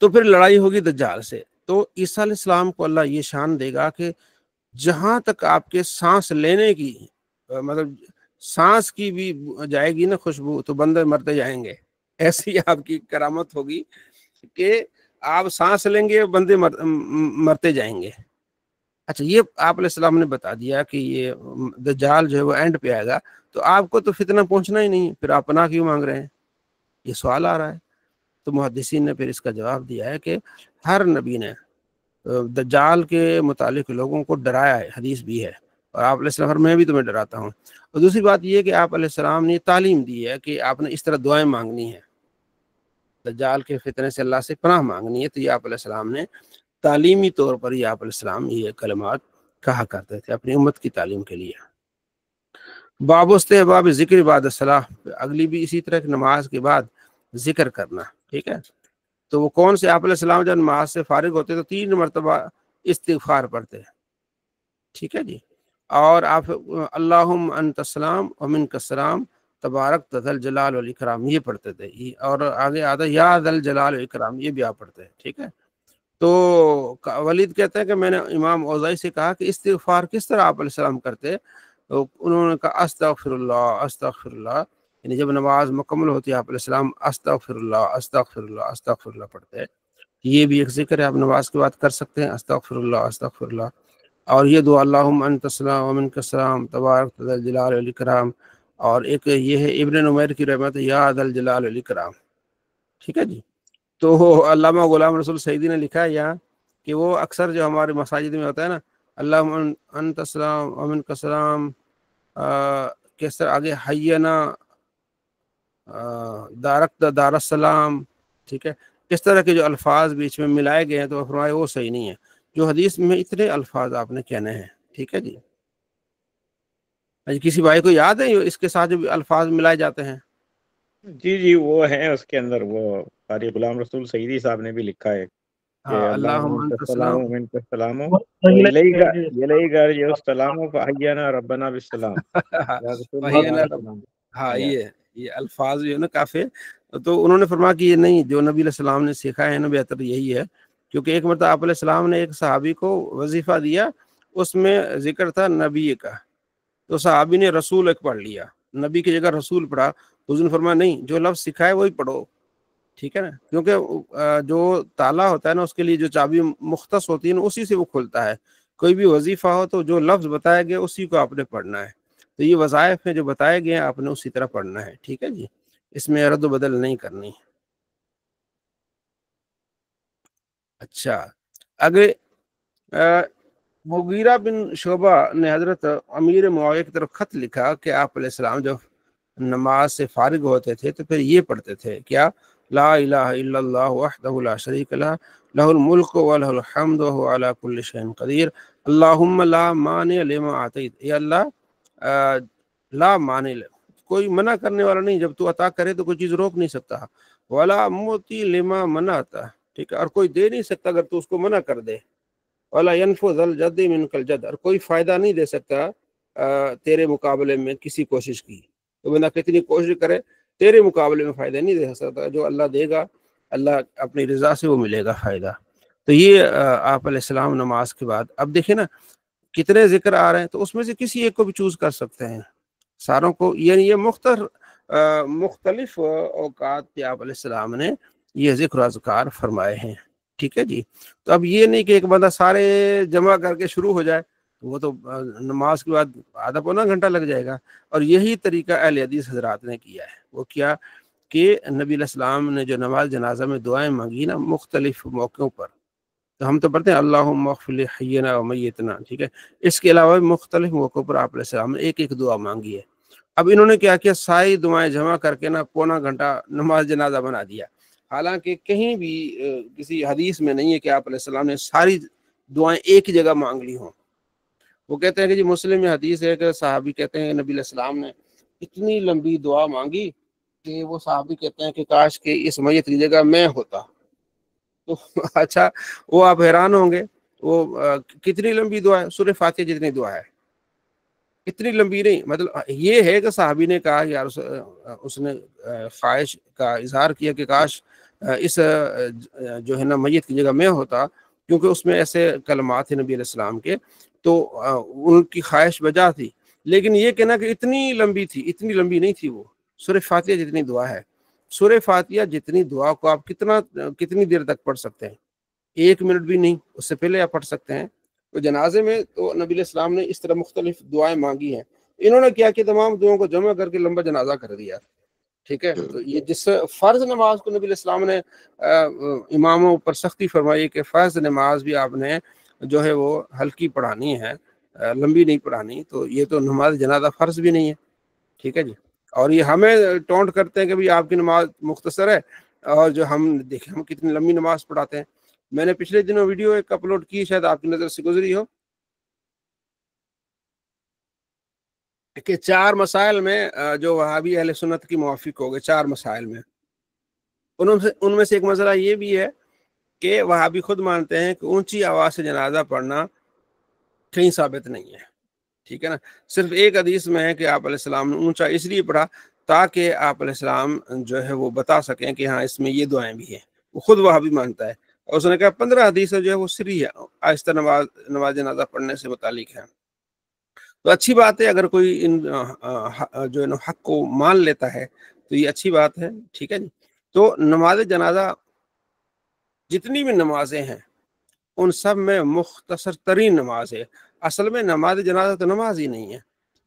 تو پھر لڑائی ہوگی دجال سے، تو عیسیٰ علیہ السلام کو اللہ یہ شان دے گا کہ جہاں تک آپ کے سانس لینے کی مطلب سانس کی بھی جائے گی نا خوشبو، تو بندے مرتے جائیں گے، ایسی آپ کی کرامت ہوگی کہ آپ سانس لیں گے بندے مرتے جائیں گے۔ اچھا، یہ آپ علیہ السلام نے بتا دیا کہ یہ دجال جو ہے وہ اینڈ پہ آئے گا، تو آپ کو تو فتنہ پہنچنا ہی نہیں، پھر آپ پناہ کیوں مانگ رہے ہیں؟ یہ سوال آ رہا ہے۔ تو محدثین نے پھر اس کا جواب دیا ہے کہ ہر نبی نے دجال کے متعلق لوگوں کو ڈرایا ہے، حدیث بھی ہے، اور آپ علیہ السلام میں بھی تمہیں ڈراتا ہوں۔ اور دوسری بات یہ کہ آپ علیہ السلام نے تعلیم دی ہے کہ آپ نے اس طرح دعائیں مانگنی ہے، دجال کے فتنے سے اللہ سے پناہ مانگنی ہے، تو یہ آپ علیہ السلام نے تعلیمی طور پر یہ آپ علیہ السلام یہ کلمات کہا کرتے تھے اپنی امت کی تعلیم کے لیے۔ باب استحباب ذکر بعد الصلاۃ، اگلی بھی اسی طرح نماز کے بعد ذکر کرنا، ٹھیک ہے۔ تو وہ کون سے؟ آپ علیہ السلام جب نماز سے فارغ ہوتے تو 3 مرتبہ استغفار پڑھتے ہیں، ٹھیک ہے جی، اور آپ اللہم انت السلام ومنک السلام تبارک ذل جلال والاکرام یہ پڑھتے تھے، اور آگے آتا یا ذل جلال والاکرام یہ بھی آپ پڑھتے ہیں، ٹھیک ہے۔ تو ولید کہتے ہیں کہ میں نے امام اوزائی سے کہا کہ استغفار کس طرح آپ علیہ السلام کرتے، تو انہوں نے کہا استغفر اللہ استغفر اللہ، یعنی جب نماز مکمل ہوتی ہے آپ علیہ السلام استغفر اللہ استغفر اللہ استغفر اللہ پڑھتے ہیں۔ یہ بھی ایک ذکر ہے، آپ نماز کے بعد کر سکتے ہیں، استغفر اللہ استغفر اللہ۔ اور یہ دعا اللہم انت السلام ومنک السلام تبارک ذل جلال والاکرام، اور ایک یہ ہے ابن نمیر کی رحمت یا ذل جلال والاکرام، ٹھیک ہے جی۔ تو علامہ غلام رسول سعیدی نے لکھا ہے یہاں کہ وہ اکثر جو ہمارے مساجد میں ہوتا ہے نا، اللہم انت السلام ومن کا سلام، کس طرح آگے حینا دارک دار السلام، ٹھیک ہے، اس طرح کے جو الفاظ بیچ میں ملائے گئے ہیں تو فرمائے وہ صحیح نہیں ہے، جو حدیث میں اتنے الفاظ آپ نے کہنے ہیں، ٹھیک ہے جی۔ کسی بھائی کو یاد ہے اس کے ساتھ جو الفاظ ملائے جاتے ہیں؟ جی جی وہ ہیں اس کے اندر، وہ قاری غلام رسول سعیدی صاحب نے بھی لکھا ہے کہ ہاں، اللہم اللہم انت انت السلام السلام ومنک السلام وإلیک السلام فحینا ربنا بالسلام یا رسول وہی اللہ نا، السلام۔ ہاں یہ الفاظ جو ہے نا کافی، تو انہوں نے فرمایا کہ یہ نہیں، جو نبی علیہ السلام نے سکھایا ہے نا بہتر یہی ہے، کیونکہ ایک مرتبہ آپ علیہ السلام نے ایک صحابی کو وظیفہ دیا، اس میں ذکر تھا نبی کا، تو صحابی نے رسول ایک پڑھ لیا، نبی کی جگہ رسول پڑھا، تو اس نے فرمایا نہیں، جو لفظ سکھائے وہی پڑھو، ٹھیک ہے نا، کیونکہ جو تالا ہوتا ہے نا اس کے لیے جو چابی مختص ہوتی ہے نا اسی سے وہ کھلتا ہے، کوئی بھی وظیفہ ہو تو جو لفظ بتایا گیا اسی کو آپ نے پڑھنا ہے، تو یہ وظائف ہیں جو بتائے گئے ہیں آپ نے اسی طرح پڑھنا ہے، ٹھیک ہے جی، اس میں رد و بدل نہیں کرنی۔ اچھا، اگر مغیرہ بن شعبہ نے حضرت امیر معاویہ کی طرف خط لکھا کہ آپ علیہ السلام جب نماز سے فارغ ہوتے تھے تو پھر یہ پڑھتے تھے کیا، لا الہ الا اللہ وحدہ لا شریک لہ لہ الملک ولہ الحمد وهو علی کل شیء قدیر اللہم لا مانع لما اعطیت، اے اللہ لا مانع، کوئی منع کرنے والا نہیں، جب تو عطا کرے تو کوئی چیز روک نہیں سکتا، ولا معطی لما منعتا، ٹھیک ہے، اور کوئی دے نہیں سکتا اگر تو اس کو منع کر دے، ولا ينفذ الجد منك الجد، اور کوئی فائدہ نہیں دے سکتا تیرے مقابلے میں کسی کوشش کی، تو بندہ کتنی کوشش کرے تیرے مقابلے میں فائدہ نہیں دے سکتا، جو اللہ دے گا اللہ اپنی رضا سے وہ ملے گا فائدہ۔ تو یہ آپ علیہ السلام نماز کے بعد، اب دیکھیں نا کتنے ذکر آ رہے ہیں، تو اس میں سے کسی ایک کو بھی چوز کر سکتے ہیں، ساروں کو، یعنی یہ مختلف اوقات پہ آپ علیہ السلام نے یہ ذکر و اذکار فرمائے ہیں، ٹھیک ہے جی۔ تو اب یہ نہیں کہ ایک بندہ سارے جمع کر کے شروع ہو جائے، وہ تو نماز کے بعد آدھا پونا گھنٹہ لگ جائے گا، اور یہی طریقہ اہل حدیث حضرات نے کیا ہے، وہ کیا کہ نبی علیہ السلام نے جو نماز جنازہ میں دعائیں مانگی نا مختلف موقعوں پر، تو ہم تو پڑھتے ہیں اللہم اغفر لحینا و میتنا، ٹھیک ہے، اس کے علاوہ مختلف موقعوں پر آپ علیہ السلام نے ایک ایک دعا مانگی ہے۔ اب انہوں نے کیا کیا، ساری دعائیں جمع کر کے نا پونا گھنٹہ نماز جنازہ بنا دیا، حالانکہ کہیں بھی کسی حدیث میں نہیں ہے کہ آپ علیہ السلام نے ساری دعائیں ایک ہی جگہ مانگ لی ہوں۔ وہ کہتے ہیں کہ جی مسلم میں حدیث ہے کہ صحابی کہتے ہیں نبی علیہ السلام نے اتنی لمبی دعا مانگی کہ وہ صحابی کہتے ہیں کہ کاش کہ اس میت کی جگہ میں ہوتا، تو اچھا وہ آپ حیران ہوں گے، وہ کتنی لمبی دعا ہے، سورہ فاتحہ جتنی دعا ہے، اتنی لمبی نہیں، مطلب یہ ہے کہ صحابی نے کہا یار اس نے خواہش کا اظہار کیا کہ کاش اس جو ہے نا میت کی جگہ میں ہوتا، کیونکہ اس میں ایسے کلمات ہیں نبی علیہ السلام کے، تو ان کی خواہش بجا تھی، لیکن یہ کہنا کہ اتنی لمبی تھی، اتنی لمبی نہیں تھی، وہ سورہ فاتحہ جتنی دعا ہے، سورہ فاتحہ جتنی دعا کو آپ کتنی دیر تک پڑھ سکتے ہیں، 1 منٹ بھی نہیں، اس سے پہلے آپ پڑھ سکتے ہیں۔ تو جنازے میں تو نبی علیہ السلام نے اس طرح مختلف دعائیں مانگی ہیں، انہوں نے کیا کہ تمام دعاؤں کو جمع کر کے لمبا جنازہ کر دیا، ٹھیک ہے۔ تو یہ جس فرض نماز کو نبی علیہ السلام نے اماموں پر سختی فرمائی کہ فرض نماز بھی آپ نے جو ہے وہ ہلکی پڑھانی ہے، لمبی نہیں پڑھانی، تو یہ تو نماز جنازہ فرض بھی نہیں ہے، ٹھیک ہے جی۔ اور یہ ہمیں ٹونٹ کرتے ہیں کہ بھی آپ کی نماز مختصر ہے، اور جو ہم دیکھیں ہم کتنی لمبی نماز پڑھاتے ہیں۔ میں نے پچھلے دنوں ویڈیو ایک اپلوڈ کی، شاید آپ کی نظر سے گزری ہو، کہ 4 مسائل میں جو وہابی اہل سنت کی موافق ہو گئے، 4 مسائل میں، ان میں سے ایک مسئلہ یہ بھی ہے کہ وہابی خود مانتے ہیں کہ اونچی آواز سے جنازہ پڑھنا کہیں ثابت نہیں ہے، ٹھیک ہے نا، صرف ایک حدیث میں ہے کہ آپ علیہ السلام نے اونچا اس لیے پڑھا تاکہ آپ علیہ السلام جو ہے وہ بتا سکیں کہ ہاں اس میں یہ دعائیں بھی ہیں، وہ خود وہابی مانتا ہے، اور اس نے کہا 15 حدیث جو ہے وہ سری ہے، آہستہ نماز جنازہ پڑھنے سے متعلق ہے۔ تو اچھی بات ہے اگر کوئی ان جو ہے حق کو مان لیتا ہے تو یہ اچھی بات ہے، ٹھیک ہے جی۔ تو نماز جنازہ جتنی بھی نمازیں ہیں ان سب میں مختصر ترین نماز ہے، اصل میں نماز جنازہ تو نماز ہی نہیں ہے،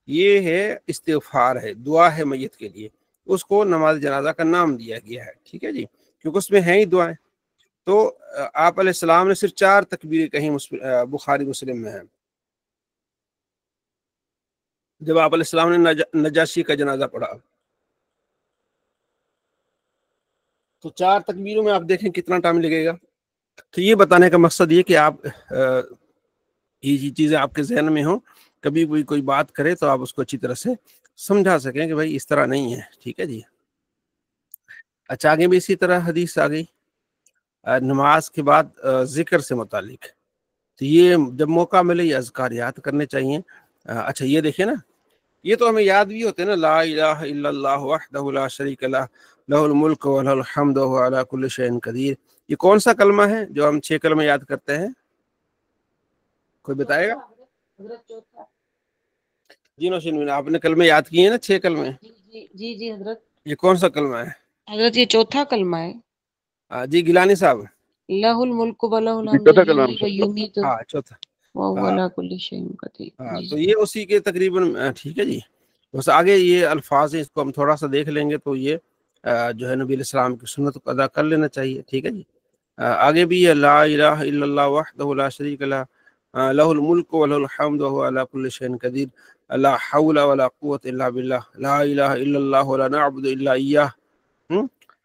یہ ہے استغفار ہے، دعا ہے میت کے لیے، اس کو نماز جنازہ کا نام دیا گیا ہے، ٹھیک ہے جی، کیونکہ اس میں ہیں ہی دعائیں۔ تو آپ علیہ السلام نے صرف 4 تکبیر کہیں بخاری مسلم میں ہے، جب آپ علیہ السلام نے نجاشی کا جنازہ پڑھا تو 4 تکبیروں میں آپ دیکھیں کتنا ٹائم لگے گا۔ تو یہ بتانے کا مقصد یہ کہ آپ یہ چیزیں آپ کے ذہن میں ہوں، کبھی کوئی بات کرے تو آپ اس کو اچھی طرح سے سمجھا سکیں کہ بھائی اس طرح نہیں ہے، ٹھیک ہے جی۔ اچھا، آگے بھی اسی طرح حدیث آ گئی نماز کے بعد ذکر سے متعلق، تو یہ جب موقع ملے یہ اذکار یاد کرنے چاہیے۔ اچھا یہ دیکھیں نا، یہ تو ہمیں یاد بھی ہوتے ہیں نا، لا الہ الا اللہ وحدہ لا شریک لہ لہ الملک ولہ الحمد وهو علی کل شیء قدیر، یہ کون سا کلمہ ہے جو ہم 6 کلمے یاد کرتے ہیں؟ کوئی بتائے گا؟ جی نوشین، آپ نے کلمے یاد کیے ہیں نا 6 کلمے، جی حضرت، یہ کون سا کلمہ ہے؟ حضرت یہ چوتھا کلمہ ہے، جی گیلانی صاحب، لہ الملک ولہ الحمد چوتھا کلام یحیی و یمیت ہاں چوتھا، وهو علی کل شیء قدیر۔ ہاں جی تو یہ اسی کے تقریباً ٹھیک ہے جی۔ بس آگے یہ الفاظ ہیں، اس کو ہم تھوڑا سا دیکھ لیں گے تو یہ جو ہے نبی علیہ السلام کی سنت کو ادا کر لینا چاہیے، ٹھیک ہے جی۔ آگے بھی یہ لا الہ الا اللہ وحدہ لا شریک لہ لہ الملک ولہ الحمد وهو علی کل شیء قدیر، لا حول ولا قوة الا باللہ، لا الہ الا اللہ ولا نعبد الا ایاہ،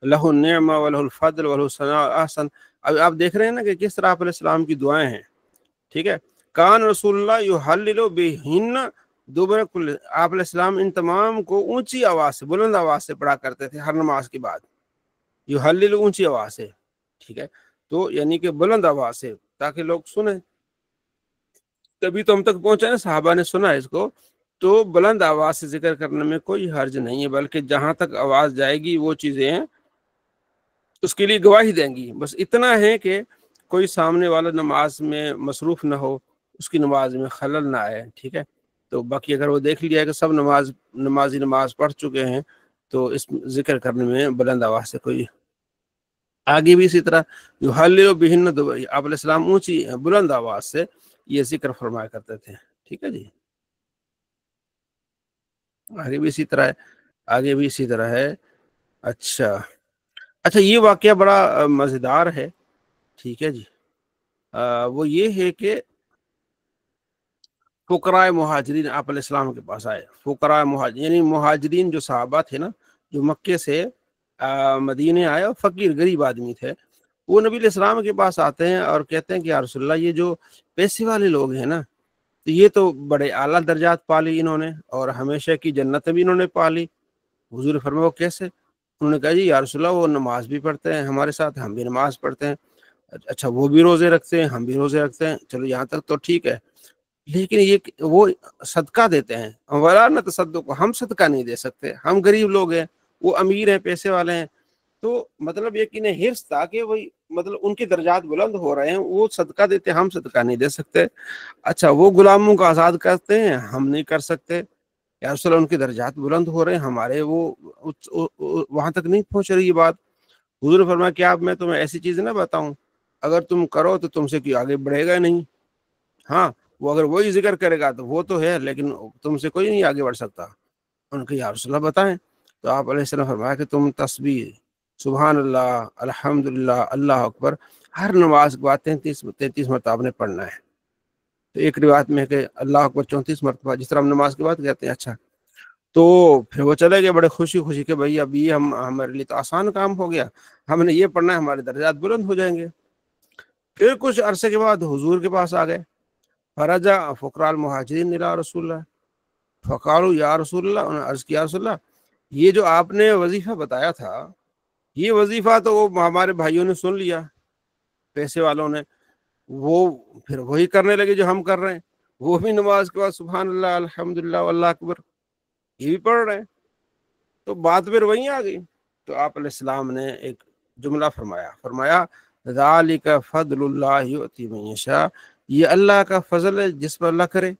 لہ النعمہ ولہ الفضل ولہ الثناء احسن۔ اب آپ دیکھ رہے ہیں نا کہ کس طرح آپ علیہ السلام کی دعائیں ہیں، ٹھیک ہے۔ کان رسول اللہ یحلل بہن دبر کل، آپ علیہ السلام ان تمام کو اونچی آواز سے، بلند آواز سے پڑھا کرتے تھے ہر نماز کے بعد، یحلل اونچی آواز سے، ٹھیک ہے، تو یعنی کہ بلند آواز سے تاکہ لوگ سنیں، تبھی تو ہم تک پہنچا ہے، صحابہ نے سنا اس کو، تو بلند آواز سے ذکر کرنے میں کوئی حرج نہیں ہے، بلکہ جہاں تک آواز جائے گی وہ چیزیں ہیں اس کے لیے گواہی دیں گی۔ بس اتنا ہے کہ کوئی سامنے والا نماز میں مصروف نہ ہو، اس کی نماز میں خلل نہ آئے، ٹھیک ہے۔ تو باقی اگر وہ دیکھ لیا کہ سب نمازی نماز پڑھ چکے ہیں تو اس ذکر کرنے میں بلند آواز سے کوئی، آگے بھی اسی طرح یحلل بہن دبر، آپ علیہ السلام اونچی بلند آواز سے یہ ذکر فرمایا کرتے تھے، ٹھیک ہے جی۔ آگے بھی اسی طرح ہے، آگے بھی اسی طرح ہے۔ اچھا یہ واقعہ بڑا مزیدار ہے، ٹھیک ہے جی۔ وہ یہ ہے کہ فقراء مہاجرین آپ علیہ السلام کے پاس آئے، فقراء مہاجرین یعنی مہاجرین جو صحابہ تھے نا، جو مکے سے مدینے آئے اور فقیر غریب آدمی تھے، وہ نبی علیہ السلام کے پاس آتے ہیں اور کہتے ہیں کہ یا رسول اللہ، یہ جو پیسے والے لوگ ہیں نا، تو یہ تو بڑے اعلیٰ درجات پالی انہوں نے اور ہمیشہ کی جنت بھی انہوں نے پالی۔ حضور فرمایا وہ کیسے؟ انہوں نے کہا جی یا رسول اللہ، وہ نماز بھی پڑھتے ہیں ہمارے ساتھ، ہم بھی نماز پڑھتے ہیں، اچھا وہ بھی روزے رکھتے ہیں، ہم بھی روزے رکھتے ہیں، چلو یہاں تک تو ٹھیک ہے، لیکن یہ وہ صدقہ دیتے ہیں، ولا نتصدق، ہم صدقہ نہیں دے سکتے، ہم غریب لوگ ہیں، وہ امیر ہیں، پیسے والے ہیں۔ تو مطلب یہ کہ انہیں حرص تھا کہ وہی مطلب ان کے درجات بلند ہو رہے ہیں، وہ صدقہ دیتے ہیں، ہم صدقہ نہیں دے سکتے، اچھا وہ غلاموں کو آزاد کرتے ہیں، ہم نہیں کر سکتے، یا رسول اللہ ان کے درجات بلند ہو رہے ہیں، ہمارے وہ وہاں تک نہیں پہنچ رہی یہ بات۔ حضور فرمایا کیا اب میں تمہیں ایسی چیز نہ بتاؤں، اگر تم کرو تو تم سے کوئی آگے بڑھے گا نہیں، ہاں وہ اگر وہی ذکر کرے گا تو وہ تو ہے، لیکن تم سے کوئی نہیں آگے بڑھ سکتا۔ ان کو یا رسول اللہ بتائیں، تو آپ علیہ السلام فرمایا کہ تم تسبیح سبحان اللہ الحمدللہ اللہ اکبر ہر نماز کے بعد 33 مرتبہ آپ نے پڑھنا ہے۔ تو ایک روایت میں ہے کہ اللہ اکبر 34 مرتبہ، جس طرح ہم نماز کے بعد کہتے ہیں۔ اچھا تو پھر وہ چلے گئے بڑے خوشی کہ بھائی اب یہ ہمارے لیے تو آسان کام ہو گیا، ہم نے یہ پڑھنا ہے، ہمارے درجات بلند ہو جائیں گے۔ پھر کچھ عرصے کے بعد حضور کے پاس آ گئے، فرجع فقراء المہاجرین الی رسول اللہ فقالوا یا رسول اللہ، انہوں نے عرض کیا رسول اللہ، یہ جو آپ نے وظیفہ بتایا تھا، یہ وظیفہ تو وہ ہمارے بھائیوں نے سن لیا، پیسے والوں نے، وہ پھر وہی کرنے لگے جو ہم کر رہے ہیں، وہ بھی نماز کے بعد سبحان اللہ الحمدللہ واللہ اکبر یہ بھی پڑھ رہے ہیں، تو بات پھر وہیں آ گئی۔ تو آپ علیہ السلام نے ایک جملہ فرمایا ذالک فضل اللہ یؤتی من یشاء، یہ اللہ کا فضل ہے جس پر اللہ کرے،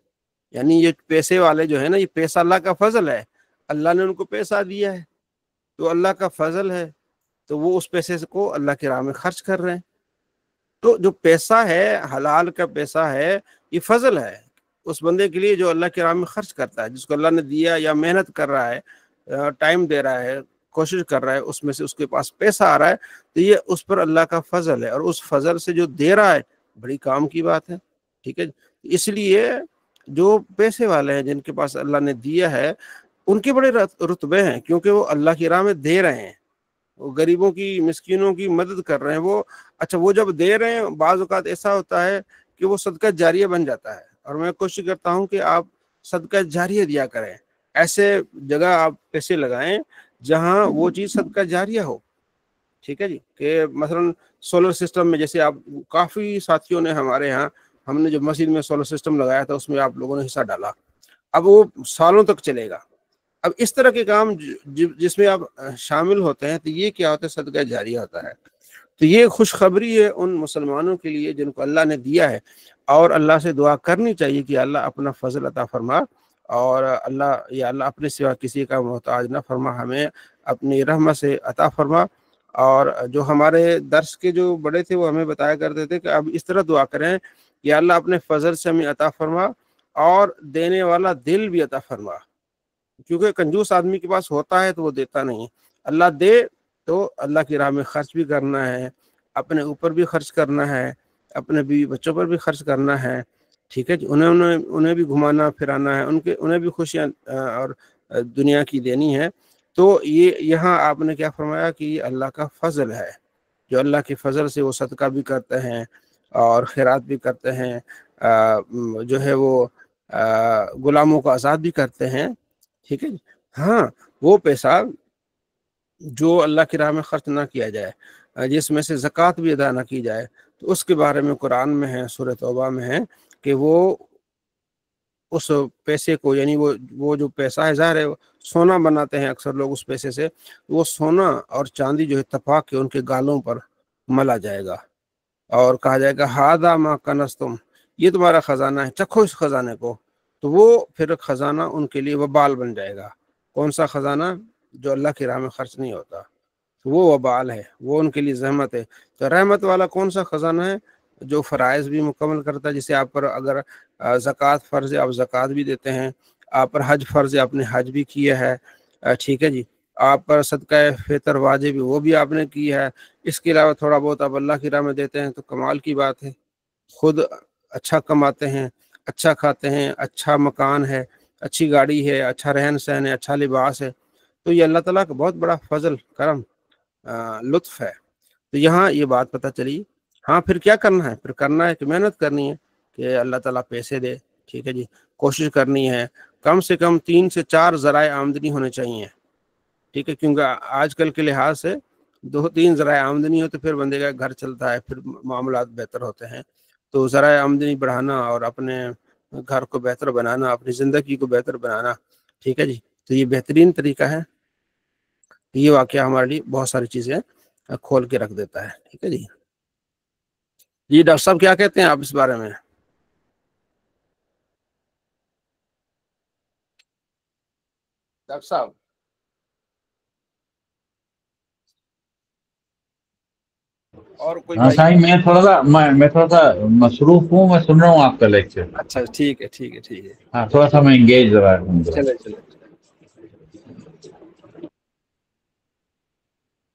یعنی یہ پیسے والے جو ہے نا، یہ پیسہ اللہ کا فضل ہے، اللہ نے ان کو پیسہ دیا ہے تو اللہ کا فضل ہے، تو وہ اس پیسے کو اللہ کی راہ میں خرچ کر رہے ہیں۔ تو جو پیسہ ہے، حلال کا پیسہ ہے، یہ فضل ہے، اس بندے کے لیے جو اللہ کی راہ میں خرچ کرتا ہے، جس کو اللہ نے دیا یا محنت کر رہا ہے، ٹائم دے رہا ہے، کوشش کر رہا ہے، اس میں سے اس کے پاس پیسہ آ رہا ہے، تو یہ اس پر اللہ کا فضل ہے، اور اس فضل سے جو دے رہا ہے بڑی کام کی بات ہے، ٹھیک ہے۔ اس لیے جو پیسے والے ہیں، جن کے پاس اللہ نے دیا ہے، ان کے بڑے رتبے ہیں، کیونکہ وہ اللہ کی راہ میں دے رہے ہیں، وہ غریبوں کی مسکینوں کی مدد کر رہے ہیں۔ وہ اچھا، وہ جب دے رہے ہیں بعض اوقات ایسا ہوتا ہے کہ وہ صدقہ جاریہ بن جاتا ہے، اور میں کوشش کرتا ہوں کہ آپ صدقہ جاریہ دیا کریں، ایسے جگہ آپ پیسے لگائیں جہاں وہ چیز صدقہ جاریہ ہو، ٹھیک ہے جی۔ کہ مثلا سولر سسٹم میں، جیسے آپ کافی ساتھیوں نے ہمارے ہاں، ہم نے جو مسجد میں سولر سسٹم لگایا تھا، اس میں آپ لوگوں نے حصہ ڈالا، اب وہ سالوں تک چلے گا۔ اب اس طرح کے کام جس میں آپ شامل ہوتے ہیں، تو یہ کیا ہوتا ہے؟ صدقہ جاریہ ہوتا ہے۔ تو یہ خوشخبری ہے ان مسلمانوں کے لیے جن کو اللہ نے دیا ہے، اور اللہ سے دعا کرنی چاہیے کہ اللہ اپنا فضل عطا فرما، اور اللہ اپنے سوا کسی کا محتاج نہ فرما، ہمیں اپنی رحمت سے عطا فرما۔ اور جو ہمارے درس کے جو بڑے تھے وہ ہمیں بتایا کرتے تھے کہ اب اس طرح دعا کریں کہ اللہ اپنے فضل سے ہمیں عطا فرما، اور دینے والا دل بھی عطا فرما، کیونکہ کنجوس آدمی کے پاس ہوتا ہے تو وہ دیتا نہیں۔ اللہ دے تو اللہ کی راہ میں خرچ بھی کرنا ہے، اپنے اوپر بھی خرچ کرنا ہے، اپنے بیوی بچوں پر بھی خرچ کرنا ہے، ٹھیک ہے جی۔ انہیں بھی گھمانا پھرانا ہے، انہیں بھی خوشیاں اور دنیا کی دینی ہے۔ تو یہ یہاں آپ نے کیا فرمایا کہ یہ اللہ کا فضل ہے، جو اللہ کے فضل سے وہ صدقہ بھی کرتے ہیں اور خیرات بھی کرتے ہیں، جو ہے وہ غلاموں کو آزاد بھی کرتے ہیں، ٹھیک ہے جی۔ ہاں، وہ پیسہ جو اللہ کی راہ میں خرچ نہ کیا جائے، جس میں سے زکوٰۃ بھی ادا نہ کی جائے، تو اس کے بارے میں قرآن میں ہے، سورہ توبہ میں ہے کہ وہ اس پیسے کو، یعنی وہ جو پیسہ ہے، ظاہر ہے سونا بناتے ہیں اکثر لوگ اس پیسے سے، وہ سونا اور چاندی جو ہے تپا کے ان کے گالوں پر ملا جائے گا، اور کہا جائے گا ہاذا ما کنزتم، یہ تمہارا خزانہ ہے، چکھو اس خزانے کو۔ تو وہ پھر خزانہ ان کے لیے وبال بن جائے گا۔ کون سا خزانہ؟ جو اللہ کی راہ میں خرچ نہیں ہوتا، وہ وبال ہے، وہ ان کے لیے زحمت ہے۔ تو رحمت والا کون سا خزانہ ہے؟ جو فرائض بھی مکمل کرتا ہے، جسے آپ پر اگر زکوٰۃ فرض ہے، آپ زکوٰۃ بھی دیتے ہیں، آپ پر حج فرض ہے، آپ نے حج بھی کیا ہے، ٹھیک ہے جی۔ آپ پر صدقہ فطر واجب ہے، وہ بھی آپ نے کی ہے۔ اس کے علاوہ تھوڑا بہت آپ اللہ کی راہ میں دیتے ہیں تو کمال کی بات ہے۔ خود اچھا کماتے ہیں، اچھا کھاتے ہیں، اچھا مکان ہے، اچھی گاڑی ہے، اچھا رہن سہن ہے، اچھا لباس ہے، تو یہ اللہ تعالیٰ کا بہت بڑا فضل، کرم، لطف ہے۔ تو یہاں یہ بات پتہ چلی۔ ہاں، پھر کیا کرنا ہے؟ پھر کرنا ہے کہ محنت کرنی ہے کہ اللہ تعالیٰ پیسے دے، ٹھیک ہے جی۔ کوشش کرنی ہے کم سے کم 3 سے 4 ذرائع آمدنی ہونے چاہیے، ٹھیک ہے، کیونکہ آج کل کے لحاظ سے 2-3 ذرائع آمدنی ہو تو پھر بندے کا گھر چلتا ہے، پھر معاملات بہتر ہوتے ہیں۔ تو ذرائع آمدنی بڑھانا اور اپنے گھر کو بہتر بنانا، اپنی زندگی کو بہتر بنانا، ٹھیک ہے جی، تو یہ بہترین طریقہ ہے۔ یہ واقعہ ہمارے لیے بہت ساری چیزیں کھول کے رکھ دیتا ہے، ٹھیک ہے جی۔ جی ڈاکٹر صاحب کیا کہتے ہیں آپ اس بارے میں؟ ڈاکٹر صاحب اور کوئی ہاں بھائی؟ سائیں، میں تھوڑا سا مصروف ہوں، میں سن رہا ہوں آپ کا لیکچر۔ اچھا، ٹھیک ہے ٹھیک ہے ٹھیک ہے، ہاں، تھوڑا سا میں انگیج رہا ہوں۔ چلے چلے۔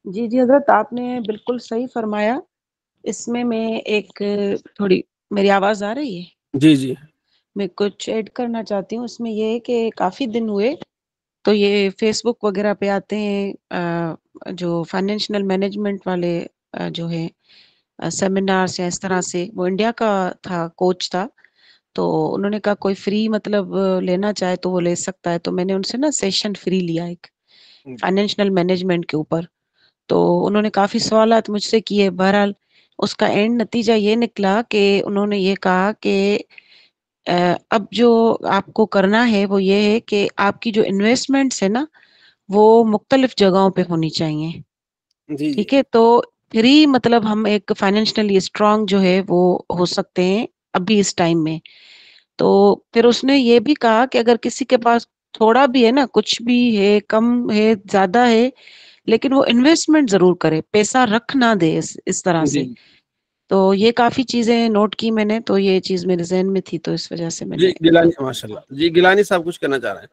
جی جی حضرت، آپ نے بالکل صحیح فرمایا۔ اس میں ایک تھوڑی، میری آواز آ رہی ہے؟ جی جی میں کچھ ایڈ کرنا چاہتی ہوں اس میں۔ یہ ہے کہ کافی دن ہوئے تو یہ فیس بک وغیرہ پہ آتے ہیں جو فائنینشیل مینجمنٹ والے جو ہے سیمینارز یا اس طرح سے، وہ انڈیا کا تھا، کوچ تھا، تو انہوں نے کہا کوئی فری مطلب لینا چاہے تو وہ لے سکتا ہے۔ تو میں نے ان سے نا سیشن فری لیا ایک فائنینشیل مینجمنٹ کے اوپر، تو انہوں نے کافی سوالات مجھ سے کیے۔ بہرحال اس کا اینڈ نتیجہ یہ نکلا کہ انہوں نے یہ کہا کہ اب جو آپ کو کرنا ہے وہ یہ ہے کہ آپ کی جو انویسٹمنٹس ہے نا، وہ مختلف جگہوں پہ ہونی چاہیے، جی ٹھیک ہے۔ تو فری مطلب ہم ایک فائنینشلی اسٹرانگ جو ہے وہ ہو سکتے ہیں ابھی اس ٹائم میں۔ تو پھر اس نے یہ بھی کہا کہ اگر کسی کے پاس تھوڑا بھی ہے نا، کچھ بھی ہے، کم ہے، زیادہ ہے، لیکن وہ انویسٹمنٹ ضرور کرے، پیسہ رکھ نہ دے اس طرح جی سے۔ تو یہ کافی چیزیں نوٹ کی میں نے، تو یہ چیز میرے ذہن میں تھی، تو اس وجہ سے میں جی نے گیلانی ماشاء اللہ، جی گیلانی صاحب کچھ کہنا چاہ رہے ہیں؟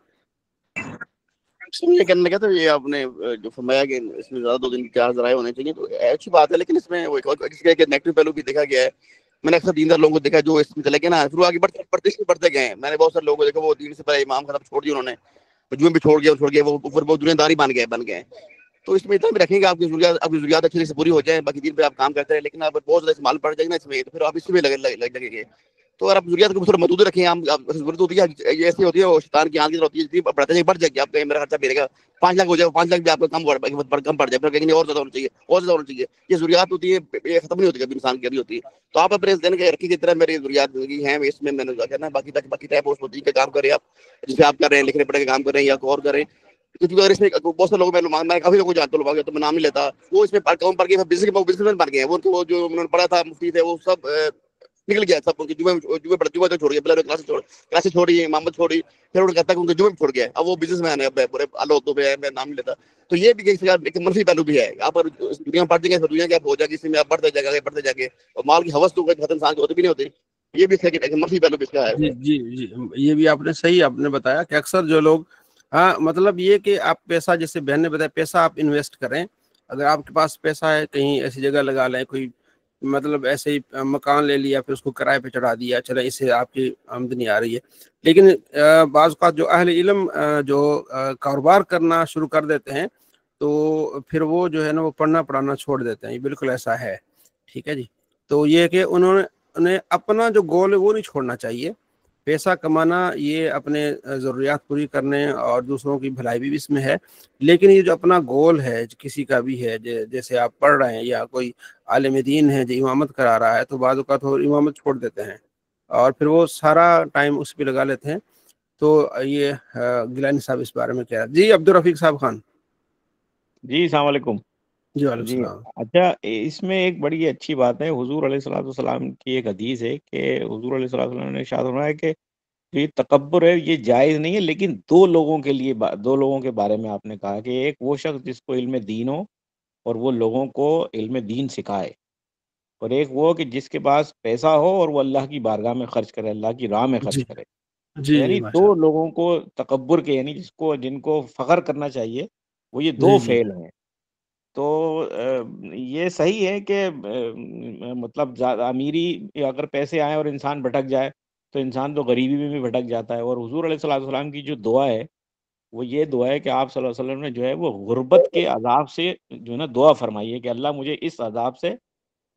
یہ کرنے لگا تو یہ آپ نے جو فرمایا کہ اس میں زیادہ 2 دن کے 4 ذرائع ہونے چاہیے، تو اچھی بات ہے، لیکن اس میں وہ ایک نیگیٹو پہلو بھی دیکھا گیا ہے. میں نے اکثر دیندار لوگوں کو دیکھا جو اس میں چلے گئے نا، پھر آگے بڑھتے گئے ہیں. میں نے بہت سارے لوگوں کو دیکھا وہ دین سے پہلے امام خطب چھوڑ دیا انہوں نے، جمعے بھی چھوڑ گئے وہ اوپر بہت دنیا داری بن گئے. تو اس میں اتنا بھی رکھیں گے آپ کی ضروریات اچھے سے پوری ہو جائیں، باقی دین پہ آپ کام کرتے ہیں، لیکن آپ بہت زیادہ استعمال پڑ جائے گا نا اس میں، تو پھر آپ اس میں لگیں گے. تو اگر آپ ضروریات کو تھوڑا محدود رکھیں، ضرورت ہوتی ہے یہ ایسی ہوتی ہے، وہ شیطان کی آنکھ کی طرح ہوتی ہے، بڑھتے بڑھ جائے گی، آپ میرا خرچہ میرے گا 5 لاکھ ہو جائے، 5 لاکھ بھی آپ کا کم پڑ جائے، پھر کہیں گے اور زیادہ ہونا چاہیے، اور زیادہ ہونا چاہیے. یہ ضروریات ہوتی ہے، یہ ختم نہیں ہوتی کبھی انسان کی ابھی ہوتی ہے. تو آپ اپنے ذہن کے رکھیے، طرح میری ضروریات ہیں اس میں نے کرنا ہے، باقی طے پوسٹ ہوتی ہے کہ کام کریں آپ جسے آپ کر رہے ہیں، لکھنے پڑھنے کا کام کر رہے ہیں یا اور کریں. کیونکہ اگر اس میں بہت سے لوگ میں کافی لوگوں کو جانتا ہوں، تو میں نام نہیں لیتا، وہ اس میں کام پڑ گئے، بزنس مین بن گئے. وہ جو انہوں نے پڑھا تھا مفتی تھے، وہ سب نکل گیا سب. جمعہ تو چھوڑ گیا، پہلے کلاسیں چھوڑی، امامت چھوڑی، پھر انہوں نے کہتا کہ ان کے جمعہ چھوڑ گیا. اب وہ بزنس مین ہے، پورے الگ ہے، میں نام نہیں لیتا. تو یہ بھی ایک منفی پہلو بھی ہے. آپ دنیا میں پڑھ جائیں گے، دنیا کی آپ ہو جائے گی، اس میں آپ بڑھتے جائے گے، اور مال کی حوث تو ختم انسان کی ہوتی بھی نہیں ہوتی. یہ بھی ایک منفی پہلو بھی اس کا ہے. جی جی جی، یہ بھی آپ نے صحیح آپ نے بتایا کہ اکثر جو لوگ، ہاں مطلب یہ کہ آپ پیسہ، جیسے بہن نے بتایا، پیسہ آپ انویسٹ کریں. اگر آپ کے پاس پیسہ ہے، کہیں ایسی جگہ لگا لیں، کوئی مطلب ایسے ہی مکان لے لیا، پھر اس کو کرائے پہ چڑھا دیا، چلے اس سے آپ کی آمدنی آ رہی ہے. لیکن بعض اوقات جو اہل علم جو کاروبار کرنا شروع کر دیتے ہیں، تو پھر وہ جو ہے نا وہ پڑھنا پڑھانا چھوڑ دیتے ہیں. یہ بالکل ایسا ہے. ٹھیک ہے جی. تو یہ کہ انہیں اپنا جو گول ہے وہ نہیں چھوڑنا چاہیے. پیسہ کمانا یہ اپنے ضروریات پوری کرنے اور دوسروں کی بھلائی بھی اس میں ہے، لیکن یہ جو اپنا گول ہے کسی کا بھی ہے، جیسے آپ پڑھ رہے ہیں یا کوئی عالم دین ہے جو امامت کرا رہا ہے، تو بعض اوقات وہ امامت چھوڑ دیتے ہیں اور پھر وہ سارا ٹائم اس پہ لگا لیتے ہیں. تو یہ گیلانی صاحب اس بارے میں کہہ رہا ہے. جی عبدالرفیق صاحب خان. جی السلام علیکم. جی وعلیکم جی السلام. اچھا، اس میں ایک بڑی اچھی بات ہے. حضور علیہ الصلوۃ والسلام کی ایک حدیث ہے کہ حضور علیہ الصلوۃ والسلام نے ارشاد فرمایا کہ جو یہ تکبر ہے یہ جائز نہیں ہے، لیکن 2 لوگوں کے بارے میں آپ نے کہا کہ ایک وہ شخص جس کو علم دین ہو اور وہ لوگوں کو علم دین سکھائے، اور ایک وہ کہ جس کے پاس پیسہ ہو اور وہ اللہ کی بارگاہ میں خرچ کرے، اللہ کی راہ میں جی خرچ کرے. جی جی یعنی ماشاء 2 اللہ. لوگوں کو تکبر کے، یعنی جن کو فخر کرنا چاہیے، وہ یہ 2 جی جی فعل ہیں. تو یہ صحیح ہے کہ مطلب امیری، اگر پیسے آئیں اور انسان بھٹک جائے تو انسان تو غریبی میں بھی بھٹک جاتا ہے. اور حضور علیہ الصلوۃ والسلام کی جو دعا ہے وہ یہ دعا ہے کہ آپ صلی اللہ علیہ وسلم نے جو ہے وہ غربت کے عذاب سے جو ہے نا دعا فرمائی ہے کہ اللہ مجھے اس عذاب سے،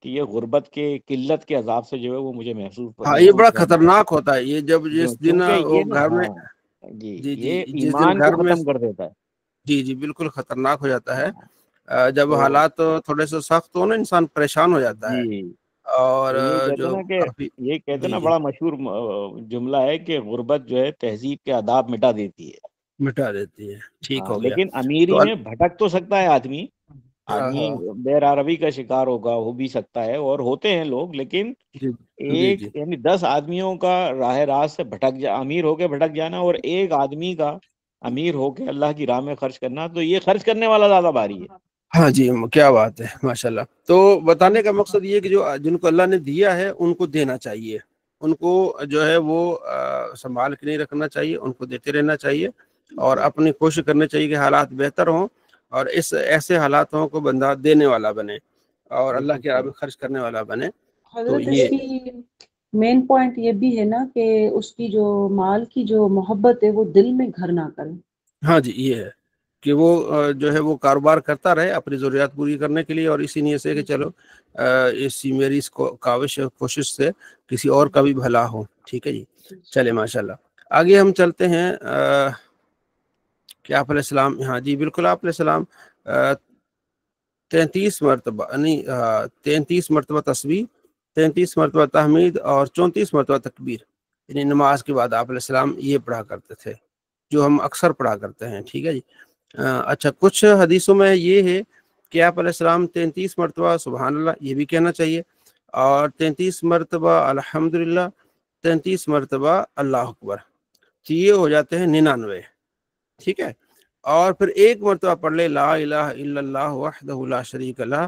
کہ یہ غربت کے، قلت کے عذاب سے جو ہے وہ مجھے ہاں یہ محفوظ بڑا فرما. خطرناک ہوتا ہے یہ، جب جس دن کیونکہ وہ یہ نا، گھر میں، ہاں جی، جی جی یہ جس دن ایمان کو گھر میں، ختم کر دیتا ہے. جی جی بالکل خطرناک ہو جاتا ہے. جب تو حالات تھوڑے سے سخت ہو نا، انسان پریشان ہو جاتا ہے. جی، اور تو یہ کہتے ہیں جو نا کہ کافی، یہ کہتے ہیں جی نا، جی بڑا مشہور جملہ ہے کہ غربت جو ہے تہذیب کے آداب مٹا دیتی ہے. مٹا دیتی ہے. ٹھیک ہاں، ہو گیا. لیکن امیری تو میں بھٹک تو سکتا ہے آدمی ہاں آدمی ہاں بے عربی کا شکار ہو بھی سکتا ہے، اور ہوتے ہیں لوگ. لیکن جی جی ایک، جی یعنی 10 آدمیوں کا راہ راست سے امیر ہو کے بھٹک جانا، اور ایک آدمی کا امیر ہو کے اللہ کی راہ میں خرچ کرنا، تو یہ خرچ کرنے والا زیادہ بھاری ہے. ہاں جی، کیا بات ہے ماشاء اللہ. تو بتانے کا مقصد یہ کہ جو جن کو اللہ نے دیا ہے ان کو دینا چاہیے، ان کو جو ہے وہ سنبھال کے نہیں رکھنا چاہیے، ان کو دیتے رہنا چاہیے اور اپنی کوشش کرنی چاہیے کہ حالات بہتر ہوں، اور ایسے حالاتوں کو بندہ دینے والا بنے اور اللہ بالکل کے راہ صحیح. میں خرچ کرنے والا بنے. تو حضرت اس یہ، کی مین پوائنٹ یہ بھی ہے نا کہ اس کی جو مال کی جو محبت ہے وہ دل میں گھر نہ کرے. ہاں جی یہ ہے کہ وہ جو ہے وہ کاروبار کرتا رہے اپنی ضروریات پوری کرنے کے لیے، اور اسی نیت سے کہ چلو میری اس کاوش کوشش سے کسی اور کا بھی بھلا ہو. ٹھیک ہے جی. چلے ماشاء اللہ. آگے ہم چلتے ہیں کہ آپ علیہ السلام، ہاں جی بالکل، آپ علیہ السلام 33 مرتبہ، نہیں 33 مرتبہ تسبیح، 33 مرتبہ تحمید اور 34 مرتبہ تکبیر، یعنی نماز کے بعد آپ علیہ السلام یہ پڑھا کرتے تھے جو ہم اکثر پڑھا کرتے ہیں. ٹھیک ہے جی. اچھا، کچھ حدیثوں میں یہ ہے کہ آپ علیہ السلام 33 مرتبہ سبحان اللہ یہ بھی کہنا چاہیے، اور 33 مرتبہ الحمدللہ، 33 مرتبہ اللہ اکبر. تو یہ ہو جاتے ہیں 99. ٹھیک ہے. اور پھر ایک مرتبہ پڑھ لے لا الہ الا اللہ وحدہ لا شریک لہ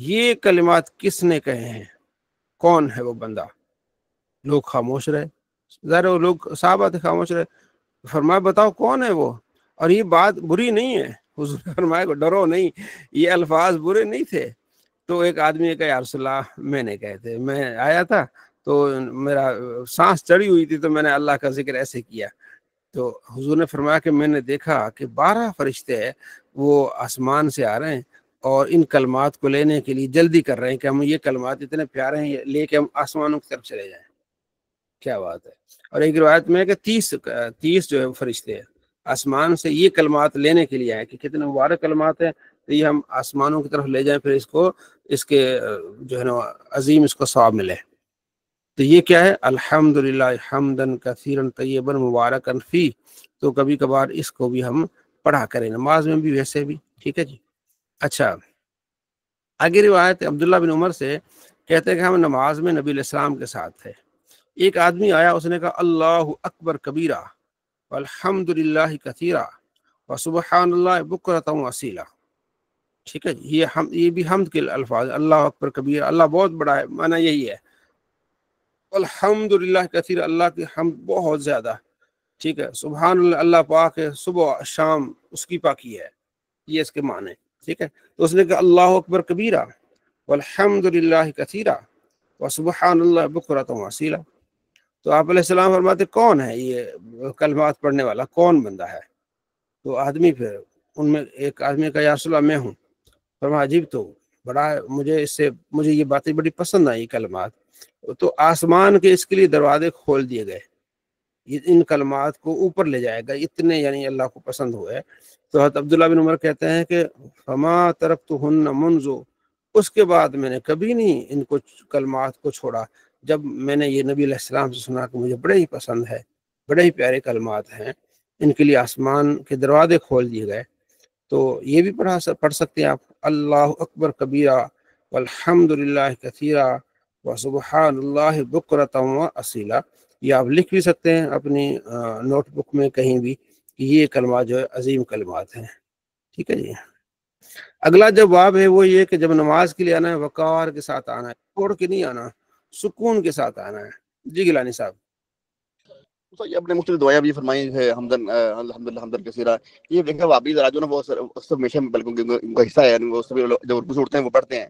یہ کلمات کس نے کہے ہیں؟ کون ہے وہ بندہ؟ لوگ خاموش رہے، ظاہر وہ لوگ صحابہ تھے، خاموش رہے. فرمایا بتاؤ کون ہے وہ. اور یہ بات بری نہیں ہے، حضور نے فرمایا کو ڈرو نہیں، یہ الفاظ برے نہیں تھے. تو ایک آدمی نے کہا یا رسول اللہ میں نے کہے تھے، میں آیا تھا تو میرا سانس چڑھی ہوئی تھی تو میں نے اللہ کا ذکر ایسے کیا. تو حضور نے فرمایا کہ میں نے دیکھا کہ 12 فرشتے وہ آسمان سے آ رہے ہیں اور ان کلمات کو لینے کے لیے جلدی کر رہے ہیں کہ ہم یہ کلمات اتنے پیارے ہیں، یہ لے کے ہم آسمانوں کی طرف چلے جائیں. کیا بات ہے. اور ایک روایت میں ہے کہ 30 جو ہے فرشتے آسمان سے یہ کلمات لینے کے لیے آئے کہ کتنے مبارک کلمات ہیں، تو یہ ہم آسمانوں کی طرف لے جائیں، پھر اس کے جو ہے نا عظیم اس کو ثواب ملے. تو یہ کیا ہے؟ الحمدللہ حمدن کثیرن طیبن مبارکن فی. تو کبھی کبھار اس کو بھی ہم پڑھا کریں، نماز میں بھی ویسے بھی. ٹھیک ہے جی. اچھا، آگے روایت عبداللہ بن عمر سے کہتے ہیں کہ ہم نماز میں نبی علیہ السلام کے ساتھ تھے. ایک آدمی آیا، اس نے کہا اللہ اکبر کبیرہ والحمدللہ کثیرہ وسبحان اللہ بکرۃ واصیلا. ٹھیک ہے جی. یہ بھی حمد کے الفاظ، اللہ اکبر کبیرہ، اللہ بہت بڑا ہے، معنی یہی ہے. الحمدللہ کثیر، اللہ کی حمد بہت زیادہ. ٹھیک ہے. سبحان اللہ، اللہ پاک ہے، صبح شام اس کی پاکی ہے، یہ اس کے معنی. ٹھیک ہے. تو اس نے کہا اللہ اکبر کبیرہ والحمدللہ کثیرہ وسبحان اللہ بکرۃ واصیلا. تو آپ علیہ السلام فرماتے کون ہے یہ کلمات پڑھنے والا، کون بندہ ہے؟ تو آدمی، پھر ان میں ایک آدمی کا یا رسول اللہ میں ہوں. فرمایا عجیب، تو بڑا مجھے یہ باتیں بڑی پسند آئی کلمات. تو آسمان کے اس کے لیے دروازے کھول دیے گئے، ان کلمات کو اوپر لے جائے گا، اتنے یعنی اللہ کو پسند ہوئے. تو حضرت عبداللہ بن عمر کہتے ہیں کہ فما ترکتہن منذ، اس کے بعد میں نے کبھی نہیں ان کو کلمات کو چھوڑا جب میں نے یہ نبی علیہ السلام سے سنا کہ مجھے بڑے ہی پسند ہے، بڑے ہی پیارے کلمات ہیں، ان کے لیے آسمان کے دروازے کھول دیے گئے. تو یہ بھی پڑھ سکتے ہیں آپ، اللہ اکبر کبیرہ والحمدللہ کثیرہ وسبحان اللہ بکرۃ واصیلا. یہ آپ لکھ بھی سکتے ہیں اپنی نوٹ بک میں کہیں بھی کہ یہ کلمات جو ہے عظیم کلمات ہیں. ٹھیک ہے جی. اگلا جو باب ہے وہ یہ کہ جب نماز کے لیے آنا ہے وقار کے ساتھ آنا ہے، توڑ کے نہیں آنا، سکون کے ساتھ آنا ہے. جی گیلانی صاحب. یہ اپنے مختلف دعائیں بھی فرمائی ہے، حمدن الحمدللہ حمدن کثیرہ. یہ دیکھا وابی ذرا جو نا وہ ہمیشہ بلکہ ان کا حصہ ہے، وہ سبھی جب اردو سے اٹھتے ہیں وہ پڑھتے ہیں.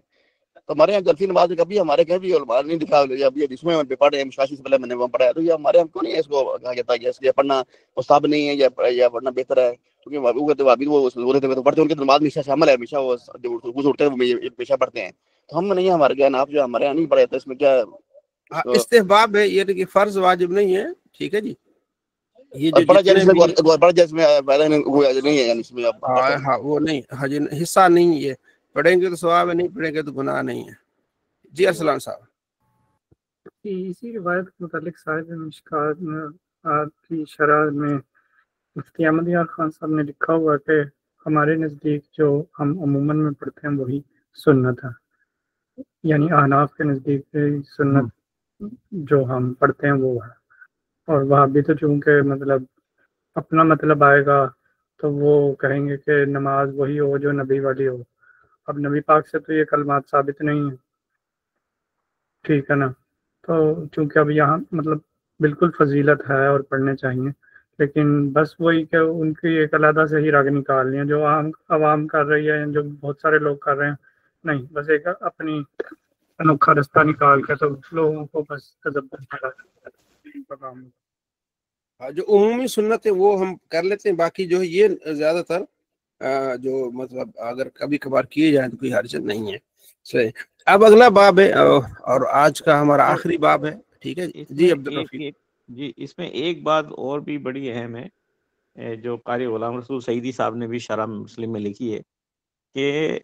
تو ہمارے یہاں جلفی نماز کبھی ہمارے کہیں بھی علماء نہیں دکھا، ابھی جس میں پڑھ رہے ہیں مشاشی سے پہلے میں نے وہ پڑھا ہے. تو یہ ہمارے ہم کو نہیں ہے اس کو کہا جاتا ہے کہ پڑھنا مستحب نہیں ہے یا پڑھنا بہتر ہے، کیونکہ وابی وہ ضرورت ہے تو پڑھتے ہیں، ان کے نماز ہمیشہ شامل ہے، ہمیشہ وہ جب اردو سے اٹھتے ہیں وہ ہمیشہ پڑھتے ہیں. تو ہم نہیں، ہمارے کیا آپ جو ہمارے یہاں نہیں پڑھے تو اس میں کیا استحباب ہے، یہ کہ فرض واجب نہیں ہے. ٹھیک ہے جی. یہ اور جو پڑھا جائے جتنے بھی پڑھا جائے اس میں فائدہ نہیں ہے، یعنی اس میں آپ پڑھ سکتے ہیں. ہاں وہ نہیں، حج حصہ نہیں، یہ پڑھیں گے تو ثواب ہے، نہیں پڑھیں گے تو گناہ نہیں ہے. جی ارسلان صاحب. اسی روایت کے متعلق صاحب مشکات کی شرح میں مفتی احمد یار خان صاحب نے لکھا ہوا کہ ہمارے نزدیک جو ہم عموماً میں پڑھتے ہیں وہی سنت ہے، یعنی احناف کے نزدیک سنت جو ہم پڑھتے ہیں وہ ہے. اور وہاں بھی تو چونکہ مطلب اپنا مطلب آئے گا تو وہ کہیں گے کہ نماز وہی ہو جو نبی والی ہو. اب نبی پاک سے تو یہ کلمات ثابت نہیں ہیں، ٹھیک ہے نا. تو چونکہ اب یہاں مطلب بالکل فضیلت ہے اور پڑھنے چاہیے، لیکن بس وہی کہ ان کی ایک علیحدہ سے ہی رگ نکالنی ہے جو عوام کر رہی ہے، جو بہت سارے لوگ کر رہے ہیں. نہیں، بس ایک اپنی انوکھا رستہ نکال کے تو لوگوں کو بس جو عمومی سنت ہے وہ ہم کر لیتے ہیں، باقی جو ہے یہ زیادہ تر جو مطلب اگر کبھی کبھار کیے جائیں تو کوئی حرج نہیں ہے. صحیح. اب اگلا باب ہے اور آج کا ہمارا آخری باب ہے. ٹھیک ہے جی عبدالرفیق. جی اس میں ایک بات اور بھی بڑی اہم ہے جو قاری غلام رسول سعیدی صاحب نے بھی شرح مسلم میں لکھی ہے کہ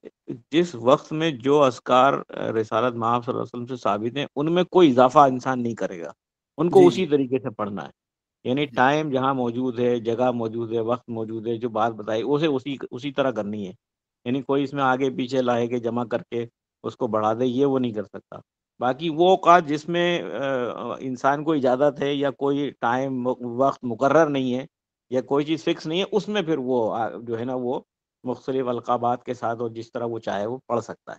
جس وقت میں جو اذکار رسالت مآب صلی اللہ علیہ وسلم سے ثابت ہیں ان میں کوئی اضافہ انسان نہیں کرے گا، ان کو اسی طریقے سے پڑھنا ہے. یعنی ٹائم جہاں موجود ہے، جگہ موجود ہے، وقت موجود ہے، جو بات بتائی اسے اسی طرح کرنی ہے. یعنی کوئی اس میں آگے پیچھے لائے کے جمع کر کے اس کو بڑھا دے، یہ وہ نہیں کر سکتا. باقی وہ اوقات جس میں انسان کو اجازت ہے یا کوئی ٹائم وقت مقرر نہیں ہے یا کوئی چیز فکس نہیں ہے، اس میں پھر وہ جو ہے نا وہ مختلف القابات کے ساتھ اور جس طرح وہ چاہے وہ پڑھ سکتا ہے.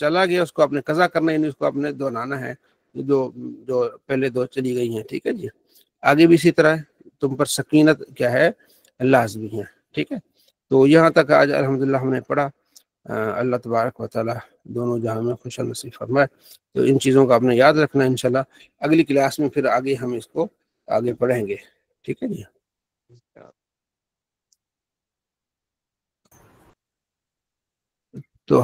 چلا گیا اس کو اپنے قضا کرنا، یعنی اس کو اپنے دہرانا ہے جو جو پہلے 2 چلی گئی ہیں، ٹھیک ہے جی. آگے بھی اسی طرح ہے، تم پر سکینت کیا ہے لازمی ہے، ٹھیک ہے. تو یہاں تک آج الحمدللہ ہم نے پڑھا. اللہ تبارک و تعالی دونوں جہاں میں خوش نصیب فرمائے. تو ان چیزوں کا آپ نے یاد رکھنا ہے. انشاءاللہ اگلی کلاس میں پھر آگے ہم اس کو آگے پڑھیں گے، ٹھیک ہے جی. تو